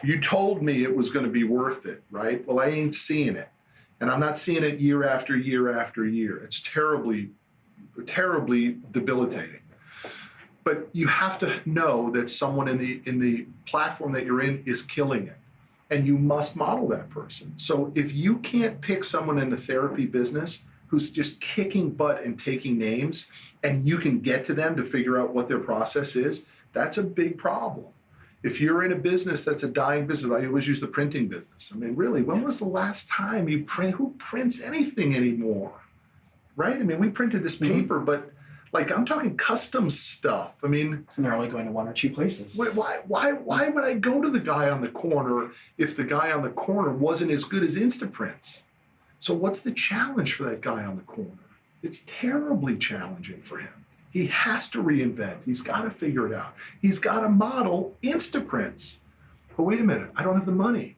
[SPEAKER 2] You told me it was going to be worth it, right? Well, I ain't seeing it. And I'm not seeing it year after year after year. It's terribly, terribly debilitating. But you have to know that someone in the platform that you're in is killing it. And you must model that person. So if you can't pick someone in the therapy business who's just kicking butt and taking names, and you can get to them to figure out what their process is, that's a big problem. If you're in a business that's a dying business, I always use the printing business. I mean, really, when was the last time you print? Who prints anything anymore? Right? I mean, we printed this paper, but I'm talking custom stuff. I mean,
[SPEAKER 1] and they're only going to one or two places.
[SPEAKER 2] Why would I go to the guy on the corner if the guy on the corner wasn't as good as Instaprints? So what's the challenge for that guy on the corner? It's terribly challenging for him. He has to reinvent. He's got to figure it out. He's got to model Instaprints. But wait a minute, I don't have the money.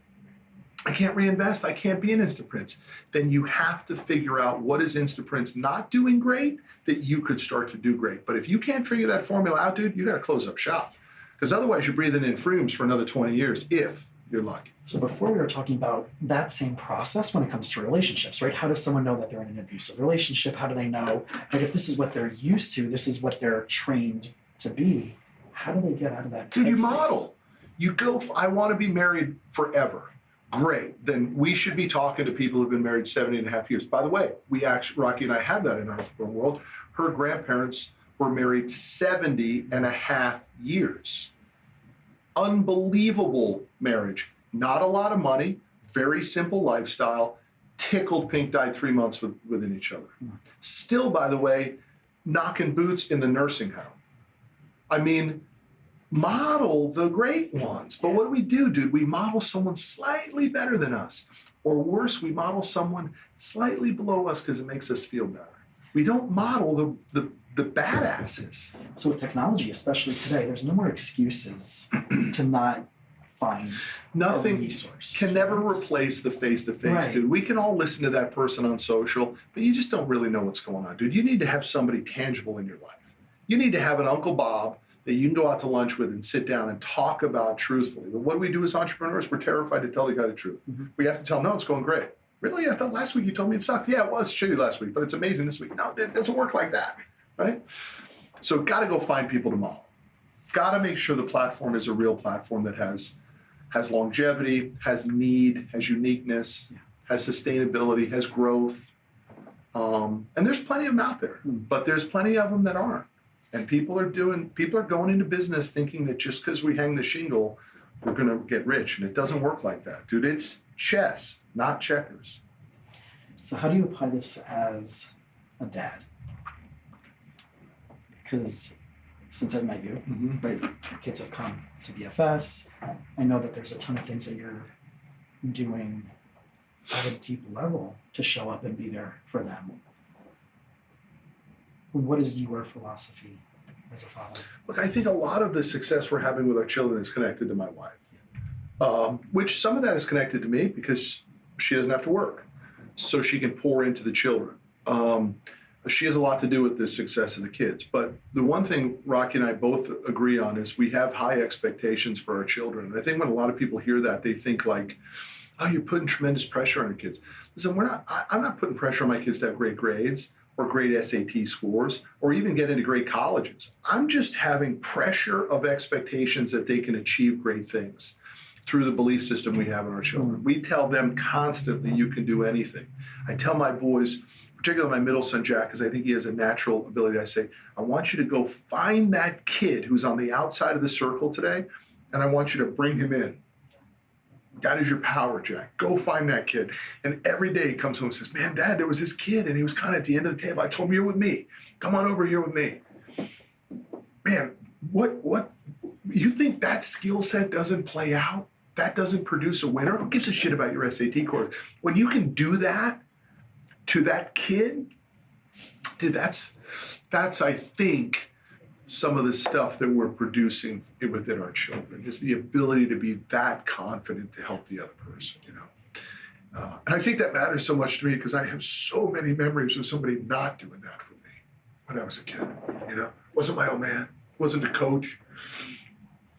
[SPEAKER 2] I can't reinvest. I can't be an Instaprints. Then you have to figure out what is Instaprints not doing great that you could start to do great. But if you can't figure that formula out, dude, you got to close up shop. Because otherwise you're breathing in fumes for another 20 years if you're lucky.
[SPEAKER 1] So before we were talking about that same process when it comes to relationships, right? How does someone know that they're in an abusive relationship? How do they know, if this is what they're used to, this is what they're trained to be, how do they get out of that?
[SPEAKER 2] Dude, you model. You go, I want to be married forever. Great. Then we should be talking to people who've been married 70 and a half years. By the way, Rocky and I have that in our world. Her grandparents were married 70 and a half years. Unbelievable marriage. Not a lot of money, very simple lifestyle, tickled pink-dyed 3 months within each other. Still, by the way, knocking boots in the nursing home. I mean, model the great ones. But what do, dude? We model someone slightly better than us. Or worse, we model someone slightly below us because it makes us feel better. We don't model the badasses.
[SPEAKER 1] So with technology, especially today, there's no more excuses to not find a
[SPEAKER 2] Nothing
[SPEAKER 1] resource.
[SPEAKER 2] can never replace the face-to-face,
[SPEAKER 1] Right.
[SPEAKER 2] dude. We can all listen to that person on social, but you just don't really know what's going on, dude. You need to have somebody tangible in your life. You need to have an Uncle Bob that you can go out to lunch with and sit down and talk about truthfully. But what do we do as entrepreneurs? We're terrified to tell the guy the truth.
[SPEAKER 1] Mhm.
[SPEAKER 2] We have to tell him, no, it's going great. Really? I thought last week you told me it sucked. Yeah, it was shitty last week, but it's amazing this week. No, it doesn't work like that, right? So got to go find people to model. Got to make sure the platform is a real platform that has longevity, has need, has uniqueness, has sustainability, has growth. And there's plenty of them out there, but there's plenty of them that aren't. And people are going into business thinking that just because we hang the shingle, we're going to get rich. And it doesn't work like that, dude. It's chess, not checkers.
[SPEAKER 1] So how do you apply this as a dad? Because since I've met you, right, your kids have come to BFS. I know that there's a ton of things that you're doing at a deep level to show up and be there for them. What is your philosophy as a father?
[SPEAKER 2] Look, I think a lot of the success we're having with our children is connected to my wife, which some of that is connected to me because she doesn't have to work, so she can pour into the children. She has a lot to do with the success of the kids. But the one thing Rocky and I both agree on is we have high expectations for our children. And I think when a lot of people hear that, they think like, oh, you're putting tremendous pressure on your kids. Listen, I'm not putting pressure on my kids to have great grades or great SAT scores, or even get into great colleges. I'm just having pressure of expectations that they can achieve great things through the belief system we have in our children. We tell them constantly, you can do anything. I tell my boys, particularly my middle son, Jack, because I think he has a natural ability, I say, I want you to go find that kid who's on the outside of the circle today, and I want you to bring him in. That is your power, Jack. Go find that kid. And every day he comes home and says, man, Dad, there was this kid and he was kind of at the end of the table. I told him, you're with me. Come on over here with me. Man, what, you think that skill set doesn't play out? That doesn't produce a winner? Who gives a shit about your SAT course? When you can do that to that kid, dude, that's I think, some of the stuff that we're producing within our children is the ability to be that confident to help the other person, you know. And I think that matters so much to me because I have so many memories of somebody not doing that for me when I was a kid, you know. Wasn't my old man, wasn't a coach.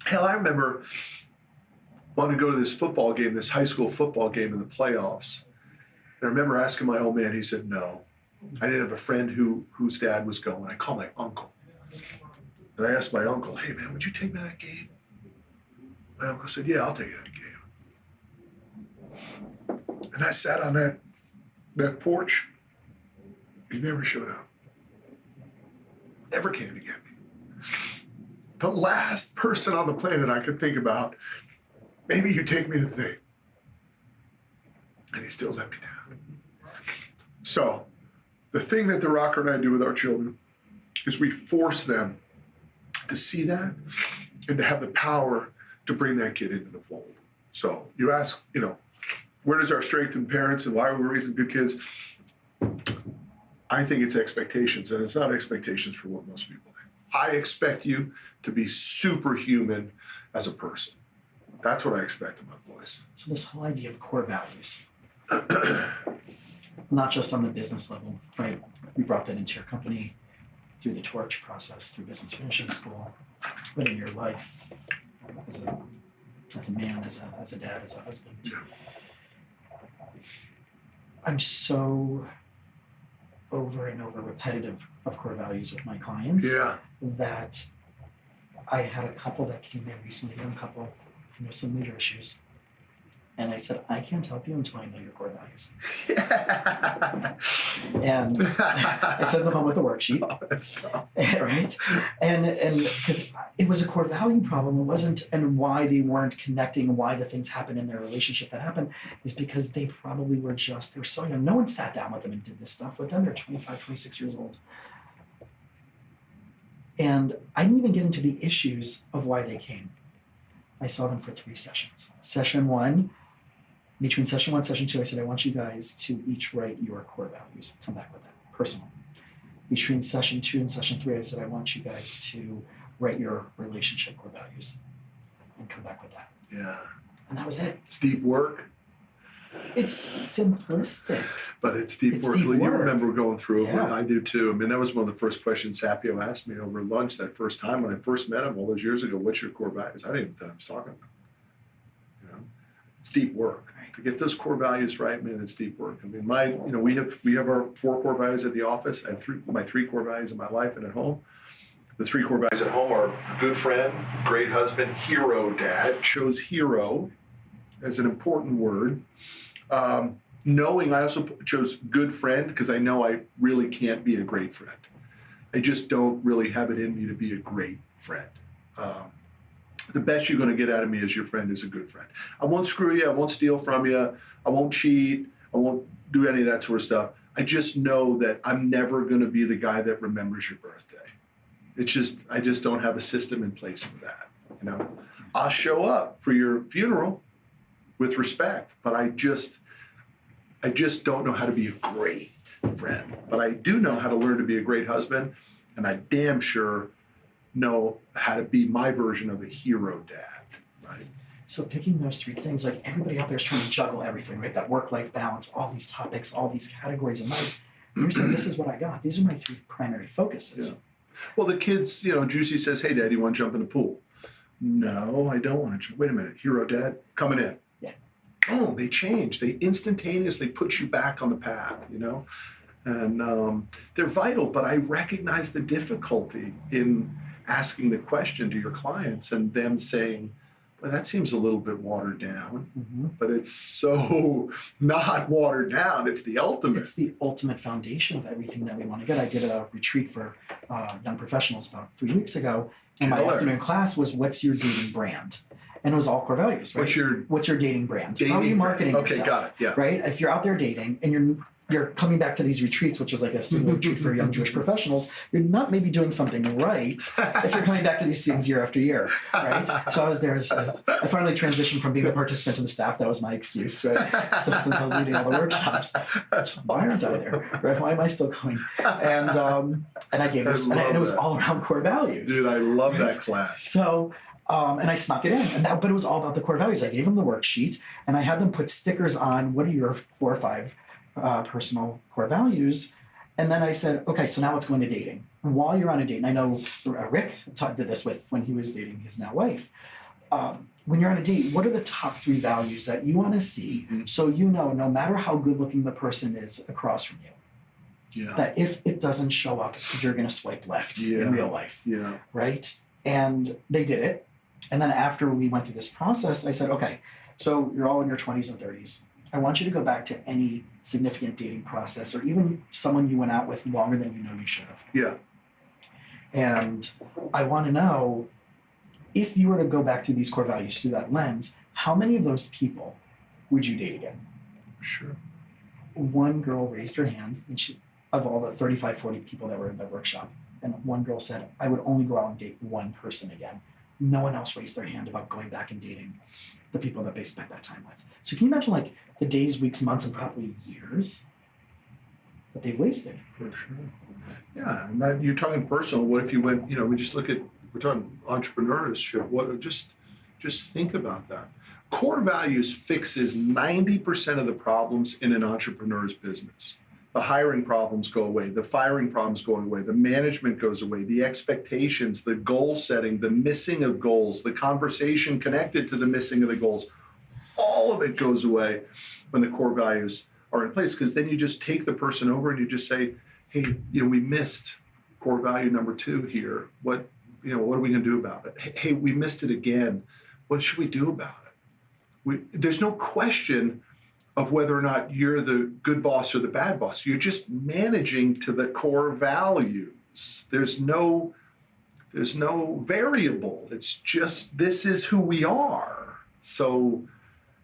[SPEAKER 2] Hell, I remember wanting to go to this football game, this high school football game in the playoffs. And I remember asking my old man, he said no. I didn't have a friend whose dad was going. I called my uncle. And I asked my uncle, hey man, would you take me to that game? My uncle said, yeah, I'll take you to that game. And I sat on that porch. He never showed up. Never came to get me. The last person on the planet I could think about, maybe you take me to the thing. And he still let me down. So the thing that the Rocker and I do with our children is we force them to see that and to have the power to bring that kid into the fold. So you ask, you know, where does our strength in parents and why are we raising good kids? I think it's expectations, and it's not expectations for what most people think. I expect you to be superhuman as a person. That's what I expect of my boys.
[SPEAKER 1] So this whole idea of core values, not just on the business level, right? We brought that into your company through the torch process, through business finishing school, but in your life as a man, as a dad, as a husband.
[SPEAKER 2] Yeah.
[SPEAKER 1] I'm so over and over repetitive of core values with my clients that I had a couple that came in recently, a young couple, and there's some major issues. And I said, I can't help you until I know your core values.
[SPEAKER 2] Yeah.
[SPEAKER 1] And I sent them home with a worksheet.
[SPEAKER 2] Oh, that's tough.
[SPEAKER 1] Right? And because it was a core value problem, it wasn't, and why they weren't connecting, why the things happened in their relationship that happened is because they probably were they're so young. No one sat down with them and did this stuff with them. They're 25, 26 years old. And I didn't even get into the issues of why they came. I saw them for 3 sessions. Session 1, between session 1 and session 2, I said, I want you guys to each write your core values. Come back with that, personal. Between session 2 and session 3, I said, I want you guys to write your relationship core values and come back with that.
[SPEAKER 2] Yeah.
[SPEAKER 1] And that was it.
[SPEAKER 2] It's deep work.
[SPEAKER 1] It's simplistic.
[SPEAKER 2] But it's deep work. You remember going through it. Yeah. I do too. I mean, that was one of the first questions Sapio asked me over lunch that first time when I first met him all those years ago. What's your core values? I didn't even think I was talking about. You know, it's deep work. To get those core values right, man, it's deep work. I mean, we have our 4 core values at the office. I have my 3 core values in my life and at home. The 3 core values at home are good friend, great husband, hero dad. Chose hero as an important word. Knowing, I also chose good friend because I know I really can't be a great friend. I just don't really have it in me to be a great friend. The best you're going to get out of me as your friend is a good friend. I won't screw you. I won't steal from you. I won't cheat. I won't do any of that sort of stuff. I just know that I'm never going to be the guy that remembers your birthday. I just don't have a system in place for that. You know, I'll show up for your funeral with respect, but I just don't know how to be a great friend. But I do know how to learn to be a great husband, and I damn sure know how to be my version of a hero dad, right?
[SPEAKER 1] So picking those 3 things, like everybody out there is trying to juggle everything, right? That work-life balance, all these topics, all these categories in life. You're saying, this is what I got. These are my 3 primary focuses.
[SPEAKER 2] Yeah. Well, the kids, Juicy says, hey, Dad, you want to jump in the pool? No, I don't want to jump. Wait a minute. Hero dad, coming in.
[SPEAKER 1] Yeah.
[SPEAKER 2] Oh, they change. They instantaneously put you back on the path, And they're vital, but I recognize the difficulty in asking the question to your clients and them saying, well, that seems a little bit watered down, but it's so not watered down. It's the ultimate.
[SPEAKER 1] It's the ultimate foundation of everything that we want to get. I did a retreat for young professionals about 3 weeks ago, and my afternoon class was, what's your dating brand? And it was all core values, right? What's your dating brand? How are you marketing yourself?
[SPEAKER 2] Okay, got it, yeah.
[SPEAKER 1] Right? If you're out there dating and you're coming back to these retreats, which is like a single retreat for young Jewish professionals, you're not maybe doing something right if you're coming back to these things year after year, right? So I was there. I finally transitioned from being a participant to the staff. That was my excuse, right? Since I was leading all the workshops. Why aren't I there? Right? Why am I still going? And I gave this, and it was all around core values.
[SPEAKER 2] Dude, I love that class.
[SPEAKER 1] So. And I snuck it in, but it was all about the core values. I gave them the worksheet, and I had them put stickers on what are your 4 or 5 personal core values. And then I said, okay, so now let's go into dating. And while you're on a date, and I know Rick did this when he was dating his now wife. When you're on a date, what are the top 3 values that you want to see so no matter how good looking the person is across from you, that if it doesn't show up, you're going to swipe left in real life, right? And they did it. And then after we went through this process, I said, okay, so you're all in your 20s and 30s. I want you to go back to any significant dating process or even someone you went out with longer than you know you should have.
[SPEAKER 2] Yeah.
[SPEAKER 1] And I want to know, if you were to go back through these core values through that lens, how many of those people would you date again?
[SPEAKER 2] Sure.
[SPEAKER 1] One girl raised her hand, and of all the 35, 40 people that were in the workshop, and one girl said, I would only go out and date one person again. No one else raised their hand about going back and dating the people that they spent that time with. So can you imagine like the days, weeks, months, and probably years that they've wasted?
[SPEAKER 2] For sure. Yeah, and that, you're talking personal. What if you went, we just we're talking entrepreneurship. Just think about that. Core values fixes 90% of the problems in an entrepreneur's business. The hiring problems go away, the firing problems go away, the management goes away, the expectations, the goal setting, the missing of goals, the conversation connected to the missing of the goals, all of it goes away when the core values are in place, because then you just take the person over and you just say, hey, we missed core value number 2 here. What are we going to do about it? Hey, we missed it again. What should we do about it? There's no question of whether or not you're the good boss or the bad boss. You're just managing to the core values. There's no variable. It's just, this is who we are. So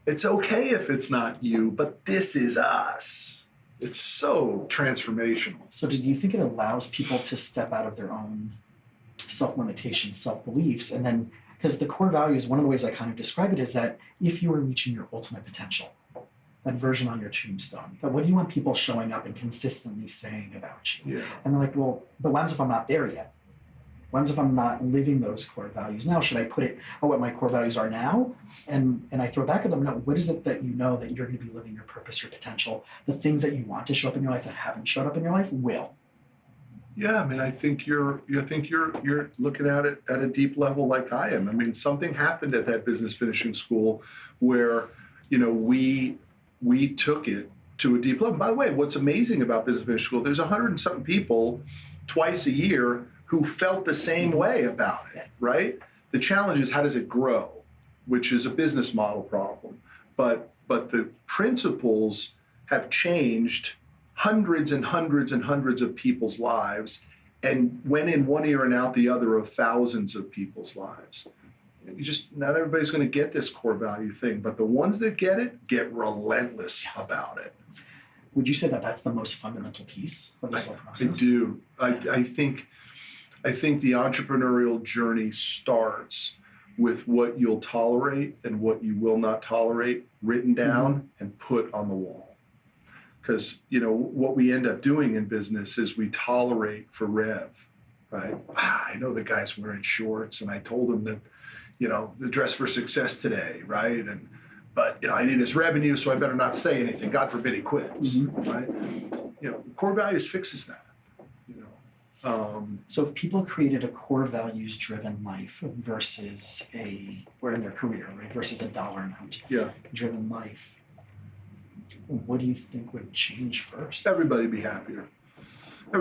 [SPEAKER 2] it's okay if it's not you, but this is us. It's so transformational.
[SPEAKER 1] So did you think it allows people to step out of their own self-limitations, self-beliefs, and then, because the core values, one of the ways I kind of describe it is that if you are reaching your ultimate potential, that version on your tombstone, that what do you want people showing up and consistently saying about you?
[SPEAKER 2] Yeah.
[SPEAKER 1] And they're like, well, but what happens if I'm not there yet? What happens if I'm not living those core values now? Should I put it, what my core values are now? And I throw back at them, no, what is it that you know that you're going to be living your purpose, your potential? The things that you want to show up in your life that haven't showed up in your life will.
[SPEAKER 2] Yeah, I mean, I think you're looking at it at a deep level like I am. I mean, something happened at that business finishing school where, we took it to a deep level. By the way, what's amazing about business finishing school, there's 100 and something people twice a year who felt the same way about it, right? The challenge is how does it grow, which is a business model problem. But the principles have changed hundreds and hundreds and hundreds of people's lives and went in one ear and out the other of thousands of people's lives. Not everybody's going to get this core value thing, but the ones that get it get relentless about it.
[SPEAKER 1] Would you say that that's the most fundamental piece of this whole process?
[SPEAKER 2] I do. I think the entrepreneurial journey starts with what you'll tolerate and what you will not tolerate written down and put on the wall. Because, what we end up doing in business is we tolerate for rev, right? I know the guy's wearing shorts and I told him that, the dress for success today, right? But I need his revenue, so I better not say anything. God forbid he quits, right? Core values fixes that,
[SPEAKER 1] So if people created a core values driven life versus or in their career, right, versus a dollar amount driven life, what do you think would change first?
[SPEAKER 2] Everybody be happier. I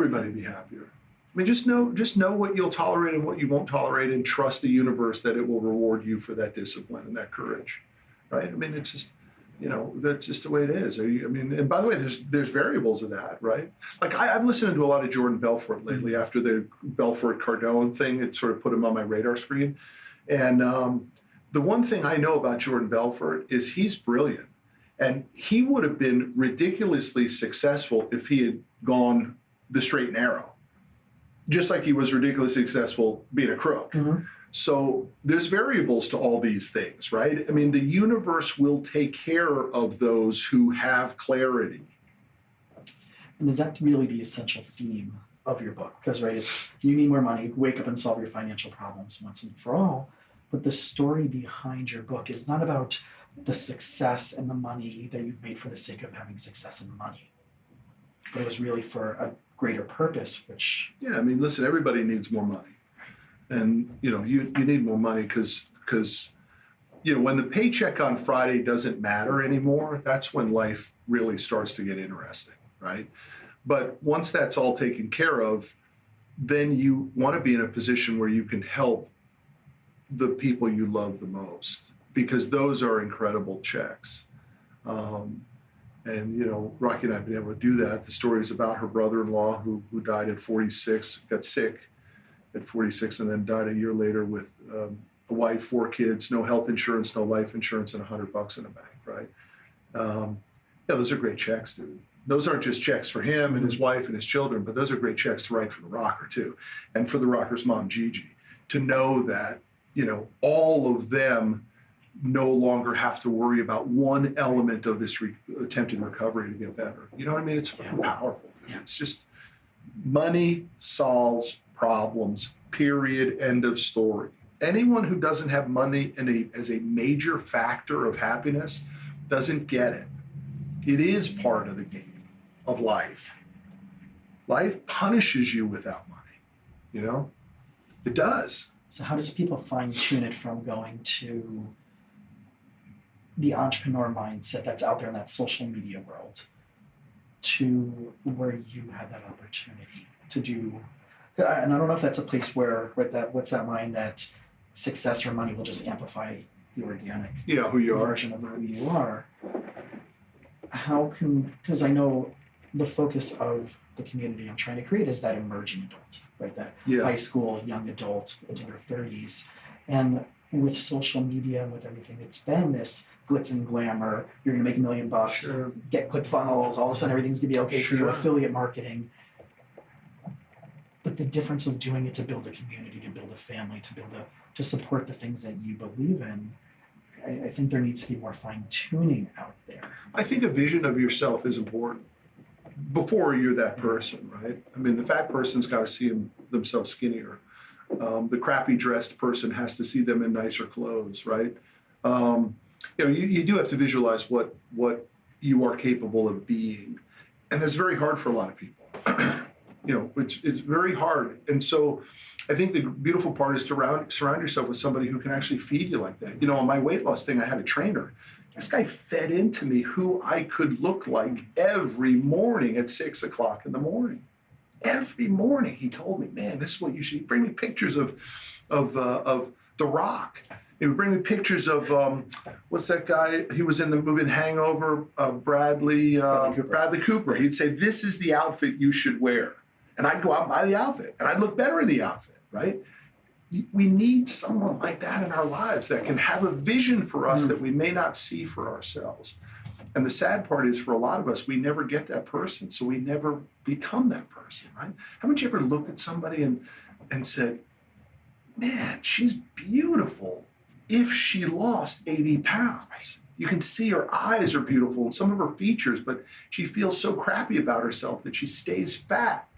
[SPEAKER 2] mean, just know what you'll tolerate and what you won't tolerate, and trust the universe that it will reward you for that discipline and that courage, right? I mean, it's just, that's just the way it is. And by the way, there's variables of that, right? Like I'm listening to a lot of Jordan Belfort lately after the Belfort Cardone thing. It sort of put him on my radar screen. And the one thing I know about Jordan Belfort is he's brilliant. And he would have been ridiculously successful if he had gone the straight and narrow, just like he was ridiculously successful being a crook. So there's variables to all these things, right? I mean, the universe will take care of those who have clarity.
[SPEAKER 1] And is that really the essential theme of your book? Because, right, it's you need more money, wake up and solve your financial problems once and for all. But the story behind your book is not about the success and the money that you've made for the sake of having success and money. But it was really for a greater purpose, which...
[SPEAKER 2] Yeah, I mean, listen, everybody needs more money. And, you need more money because, when the paycheck on Friday doesn't matter anymore, that's when life really starts to get interesting, right? But once that's all taken care of, then you want to be in a position where you can help the people you love the most, because those are incredible checks. And, Rocky and I have been able to do that. The story is about her brother-in-law who died at 46, got sick at 46, and then died a year later with a wife, 4 kids, no health insurance, no life insurance, and $100 in the bank, right? Those are great checks, dude. Those aren't just checks for him and his wife and his children, but those are great checks to write for the rocker, too, and for the rocker's mom, Gigi, to know that, all of them no longer have to worry about one element of this attempted recovery to get better. You know what I mean? It's fucking powerful. Yeah. It's just money solves problems, period, end of story. Anyone who doesn't have money as a major factor of happiness doesn't get it. It is part of the game of life. Life punishes you without money, It does.
[SPEAKER 1] So how does people fine-tune it from going to the entrepreneur mindset that's out there in that social media world to where you had that opportunity to do? And I don't know if that's a place where what's that line that success or money will just amplify the organic
[SPEAKER 2] who you are.
[SPEAKER 1] Version of who you are. Because I know the focus of the community I'm trying to create is that emerging adult, right? That high school, young adult into their 30s. And with social media and with everything, it's been this glitz and glamour. You're going to make $1 million,
[SPEAKER 2] sure.
[SPEAKER 1] Get ClickFunnels, all of a sudden everything's going to be okay for you, affiliate marketing. But the difference of doing it to build a community, to build a family, to support the things that you believe in, I think there needs to be more fine-tuning out there.
[SPEAKER 2] I think a vision of yourself is important before you're that person, right? I mean, the fat person's got to see themselves skinnier. The crappy dressed person has to see them in nicer clothes, right? You do have to visualize what you are capable of being. And that's very hard for a lot of people. It's very hard. And so I think the beautiful part is to surround yourself with somebody who can actually feed you like that. On my weight loss thing, I had a trainer. This guy fed into me who I could look like every morning at 6 o'clock in the morning. Every morning he told me, man, this is what you should bring me pictures of The Rock. He would bring me pictures of what's that guy? He was in the movie The Hangover. Bradley Cooper. He'd say, "This is the outfit you should wear," and I'd go out and buy the outfit, and I'd look better in the outfit. Right? We need someone like that in our lives that can have a vision for us that we may not see for ourselves. And the sad part is, for a lot of us, we never get that person, so we never become that person. Right? Haven't you ever looked at somebody and said, "Man, she's beautiful." If she lost 80 pounds, you can see her eyes are beautiful and some of her features, but she feels so crappy about herself that she stays fat.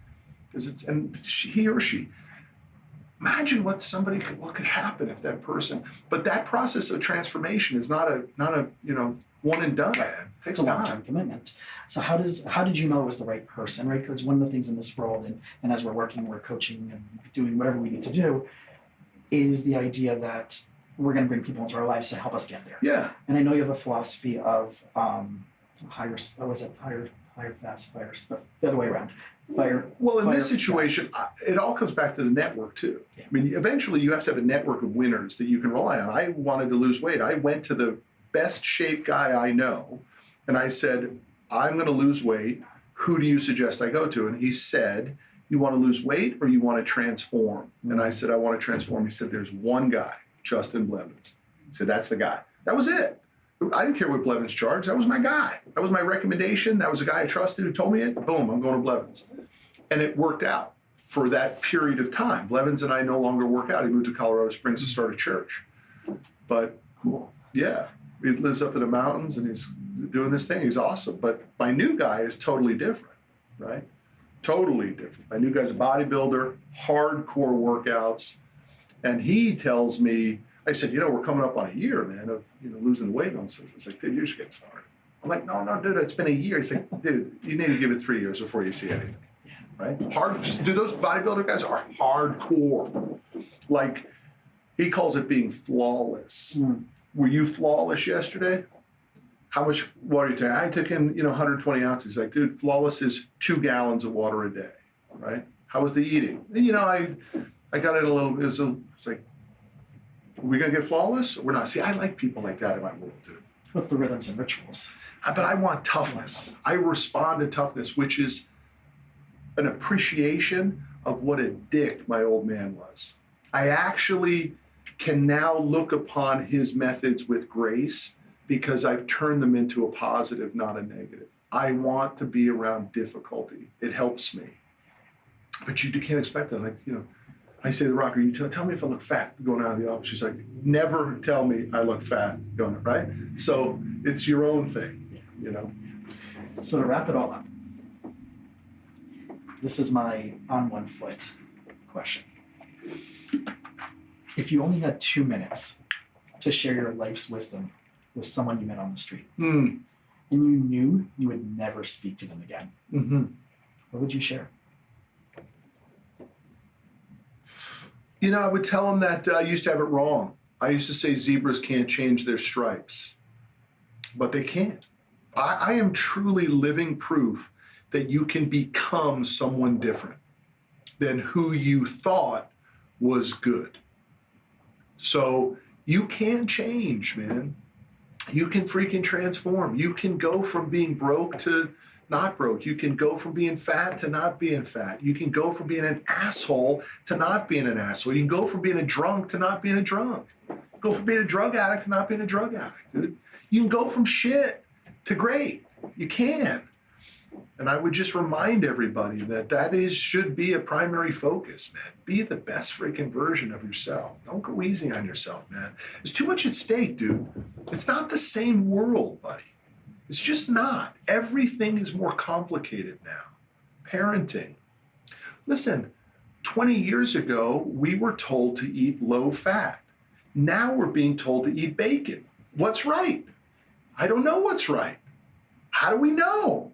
[SPEAKER 2] He or she. Imagine what could happen if that person, but that process of transformation is not a one and done. It takes
[SPEAKER 1] it's a
[SPEAKER 2] time.
[SPEAKER 1] long-term commitment. So how did you know it was the right person, right? Because one of the things in this world, and as we're working, we're coaching and doing whatever we need to do, is the idea that we're going to bring people into our lives to help us get there.
[SPEAKER 2] Yeah.
[SPEAKER 1] And I know you have a philosophy of higher, fast, fire, the other way around.
[SPEAKER 2] Well, in this situation, it all comes back to the network too. Yeah. I mean, eventually you have to have a network of winners that you can rely on. I wanted to lose weight. I went to the best shape guy I know, and I said, "I'm going to lose weight. Who do you suggest I go to?" And he said, "You want to lose weight or you want to transform?" And I said, "I want to transform." He said, "There's one guy, Justin Blevins." He said, "That's the guy." That was it. I didn't care what Blevins charged. That was my guy. That was my recommendation. That was a guy I trusted who told me it. Boom, I'm going to Blevins. And it worked out for that period of time. Blevins and I no longer work out. He moved to Colorado Springs to start a church. But yeah, he lives up in the mountains and he's doing this thing. He's awesome. But my new guy is totally different, right? Totally different. My new guy's a bodybuilder, hardcore workouts. And he tells me, I said, we're coming up on a year, man, of losing weight. And so it's like, dude, you should get started. I'm like, no, dude, it's been a year. He's like, dude, you need to give it 3 years before you see anything, right? Dude, those bodybuilder guys are hardcore. Like, he calls it being flawless. Were you flawless yesterday? How much water you take? I took in, 120 ounces. He's like, dude, flawless is 2 gallons of water a day, right? How was the eating? And, I got it a little, it's like, are we going to get flawless? Or we're not. See, I like people like that in my world, dude.
[SPEAKER 1] What's the rhythms and rituals?
[SPEAKER 2] But I want toughness. I respond to toughness, which is an appreciation of what a dick my old man was. I actually can now look upon his methods with grace because I've turned them into a positive, not a negative. I want to be around difficulty. It helps me. But you can't expect that. Like, I say to The Rock, tell me if I look fat going out of the office. She's like, never tell me I look fat going, right? So it's your own thing,
[SPEAKER 1] So to wrap it all up, this is my on one foot question. If you only had 2 minutes to share your life's wisdom with someone you met on the street, and you knew you would never speak to them again, what would you share?
[SPEAKER 2] I would tell them that I used to have it wrong. I used to say zebras can't change their stripes, but they can't. I am truly living proof that you can become someone different than who you thought was good. So you can change, man. You can freaking transform. You can go from being broke to not broke. You can go from being fat to not being fat. You can go from being an asshole to not being an asshole. You can go from being a drunk to not being a drunk. Go from being a drug addict to not being a drug addict, dude. You can go from shit to great. You can. And I would just remind everybody that should be a primary focus, man. Be the best freaking version of yourself. Don't go easy on yourself, man. There's too much at stake, dude. It's not the same world, buddy. It's just not. Everything is more complicated now. Parenting. Listen, 20 years ago, we were told to eat low fat. Now we're being told to eat bacon. What's right? I don't know what's right. How do we know?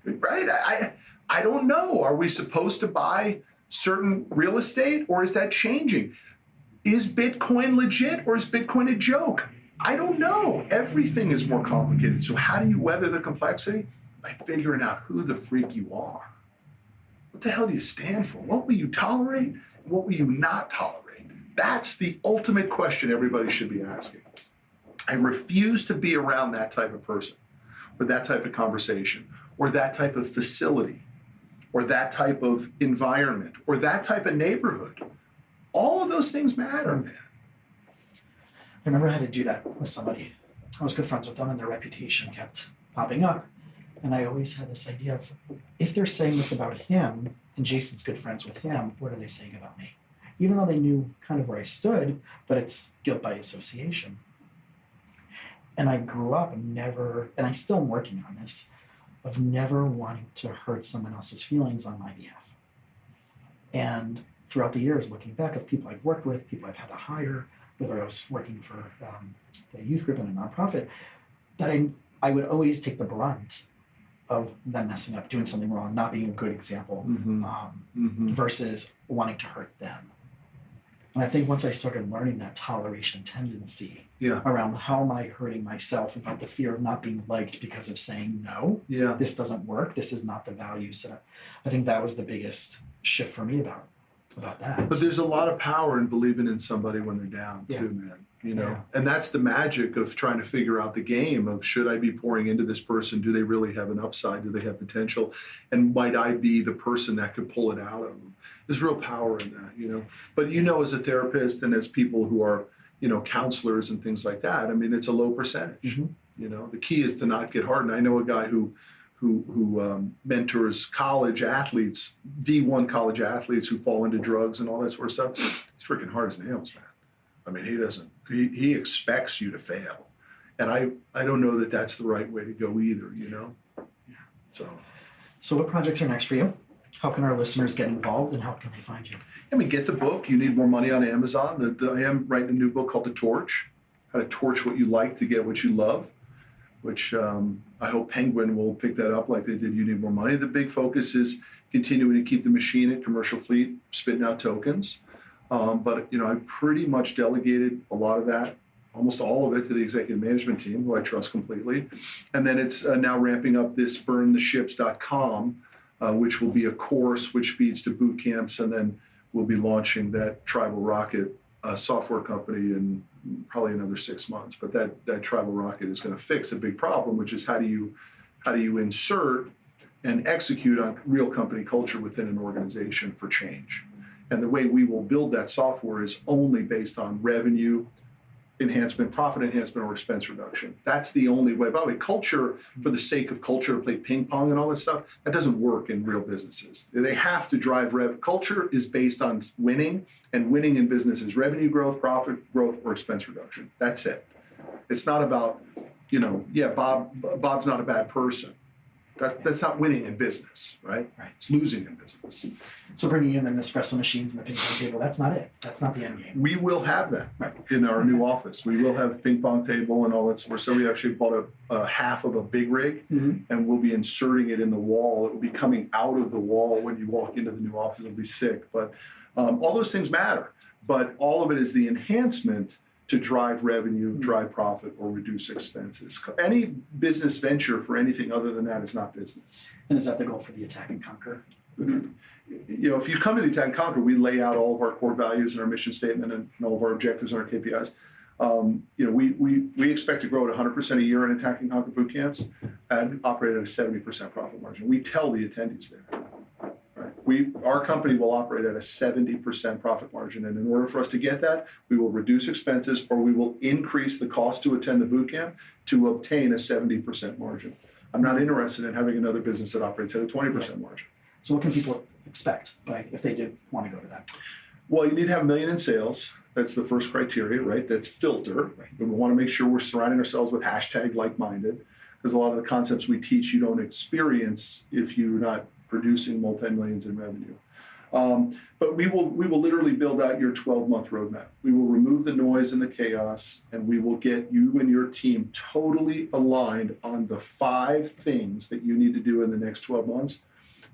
[SPEAKER 2] Right? I don't know. Are we supposed to buy certain real estate, or is that changing? Is Bitcoin legit, or is Bitcoin a joke? I don't know. Everything is more complicated. So how do you weather the complexity? By figuring out who the freak you are. What the hell do you stand for? What will you tolerate? What will you not tolerate? That's the ultimate question everybody should be asking. I refuse to be around that type of person, or that type of conversation, or that type of facility, or that type of environment, or that type of neighborhood. All of those things matter, man.
[SPEAKER 1] I remember I had to do that with somebody. I was good friends with them, and their reputation kept popping up. And I always had this idea of, if they're saying this about him, and Jason's good friends with him, what are they saying about me? Even though they knew kind of where I stood, but it's guilt by association. And I grew up never, and I still am working on this, of never wanting to hurt someone else's feelings on my behalf. And throughout the years, looking back of people I've worked with, people I've had to hire, whether I was working for the youth group in a nonprofit, that I would always take the brunt of them messing up, doing something wrong, not being a good example, versus wanting to hurt them. And I think once I started learning that toleration tendency around how am I hurting myself, about the fear of not being liked because of saying no, this doesn't work, this is not the values that I think that was the biggest shift for me about that.
[SPEAKER 2] But there's a lot of power in believing in somebody when they're down too, man. You know, and that's the magic of trying to figure out the game of, should I be pouring into this person? Do they really have an upside? Do they have potential? And might I be the person that could pull it out of them? There's real power in that, you know. But you know, as a therapist and as people who are, you know, counselors and things like that, I mean, it's a low percentage. You know, the key is to not get hardened. I know a guy who mentors college athletes, D1 college athletes who fall into drugs and all that sort of stuff. He's freaking hard as nails, man. I mean, he expects you to fail. And I don't know that that's the right way to go either, you know? So
[SPEAKER 1] what projects are next for you? How can our listeners get involved, and how can they find you?
[SPEAKER 2] I mean, get the book. You Need More Money on Amazon. I am writing a new book called The Torch, How to Torch What You Like to Get What You Love, which I hope Penguin will pick that up like they did You Need More Money. The big focus is continuing to keep the machine at commercial fleet, spitting out tokens. But, you know, I pretty much delegated a lot of that, almost all of it, to the executive management team, who I trust completely. And then it's now ramping up this burntheships.com, which will be a course which feeds to boot camps. And then we'll be launching that Tribal Rocket software company in probably another 6 months. But that Tribal Rocket is going to fix a big problem, which is how do you insert and execute on real company culture within an organization for change. And the way we will build that software is only based on revenue enhancement, profit enhancement, or expense reduction. That's the only way. By the way, culture, for the sake of culture, to play ping pong and all this stuff, that doesn't work in real businesses. They have to drive culture is based on winning, and winning in business is revenue growth, profit growth, or expense reduction. That's it. It's not about, you know, Bob's not a bad person. That's not winning in business, right? It's losing in business.
[SPEAKER 1] So bringing in the Nespresso machines and the ping pong table, that's not it. That's not the end game.
[SPEAKER 2] We will have that in our new office. We will have ping pong table and all that. So we actually bought a half of a big rig, and we'll be inserting it in the wall. It will be coming out of the wall when you walk into the new office. It'll be sick. But all those things matter. But all of it is the enhancement to drive revenue, drive profit, or reduce expenses. Any business venture for anything other than that is not business.
[SPEAKER 1] And is that the goal for the Attack and Conquer?
[SPEAKER 2] You know, if you come to the Attack and Conquer, we lay out all of our core values and our mission statement and all of our objectives and our KPIs. You know, we expect to grow at 100% a year in Attack and Conquer boot camps and operate at a 70% profit margin. We tell the attendees there. Our company will operate at a 70% profit margin, and in order for us to get that, we will reduce expenses, or we will increase the cost to attend the boot camp to obtain a 70% margin. I'm not interested in having another business that operates at a 20% margin.
[SPEAKER 1] So what can people expect, if they did want to go to that?
[SPEAKER 2] Well, you need to have $1 million in sales. That's the first criteria, right? That's filter. We want to make sure we're surrounding ourselves with hashtag like-minded, because a lot of the concepts we teach you don't experience if you're not producing multi-millions in revenue. But we will literally build out your 12-month roadmap. We will remove the noise and the chaos, and we will get you and your team totally aligned on the 5 things that you need to do in the next 12 months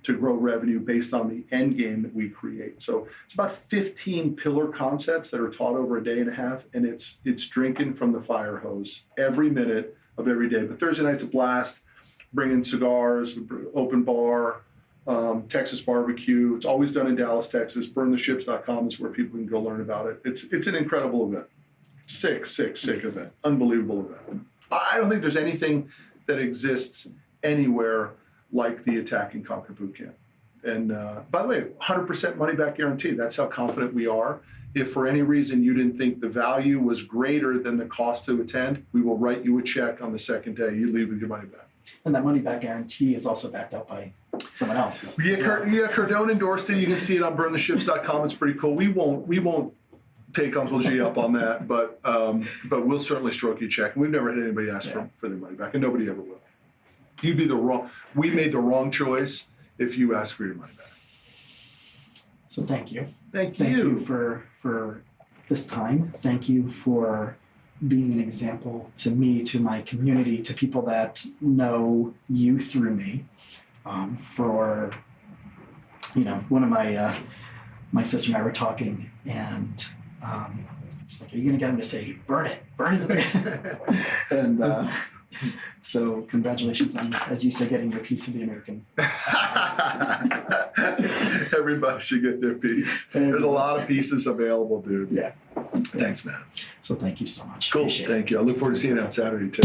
[SPEAKER 2] to grow revenue based on the end game that we create. So it's about 15 pillar concepts that are taught over a day and a half, and it's drinking from the fire hose every minute of every day. But Thursday night's a blast. Bring in cigars, open bar, Texas barbecue. It's always done in Dallas, Texas. Burntheships.com is where people can go learn about it. It's an incredible event. Sick event. Unbelievable event. I don't think there's anything that exists anywhere like the Attack and Conquer Bootcamp. And by the way, 100% money back guarantee. That's how confident we are. If for any reason you didn't think the value was greater than the cost to attend, we will write you a check on the second day. You leave with your money back.
[SPEAKER 1] And that money back guarantee is also backed up by someone else.
[SPEAKER 2] Yeah, Cardone endorsed it. You can see it on burntheships.com. It's pretty cool. We won't take Uncle G up on that, but we'll certainly stroke you a check. We've never had anybody ask for their money back, and nobody ever will. We made the wrong choice if you ask for your money back.
[SPEAKER 1] So thank you.
[SPEAKER 2] Thank
[SPEAKER 1] you
[SPEAKER 2] you
[SPEAKER 1] for this time. Thank you for being an example to me, to my community, to people that know you through me. One of my sister and I were talking, and she's like, "Are you gonna get him to say burn it?" And so congratulations on, as you say, getting your piece of the American.
[SPEAKER 2] Everybody should get their piece. There's a lot of pieces available, dude.
[SPEAKER 1] Yeah.
[SPEAKER 2] Thanks, man.
[SPEAKER 1] So thank you so much.
[SPEAKER 2] Cool.
[SPEAKER 1] Appreciate
[SPEAKER 2] Thank
[SPEAKER 1] it.
[SPEAKER 2] you. I look forward to seeing you on Saturday too.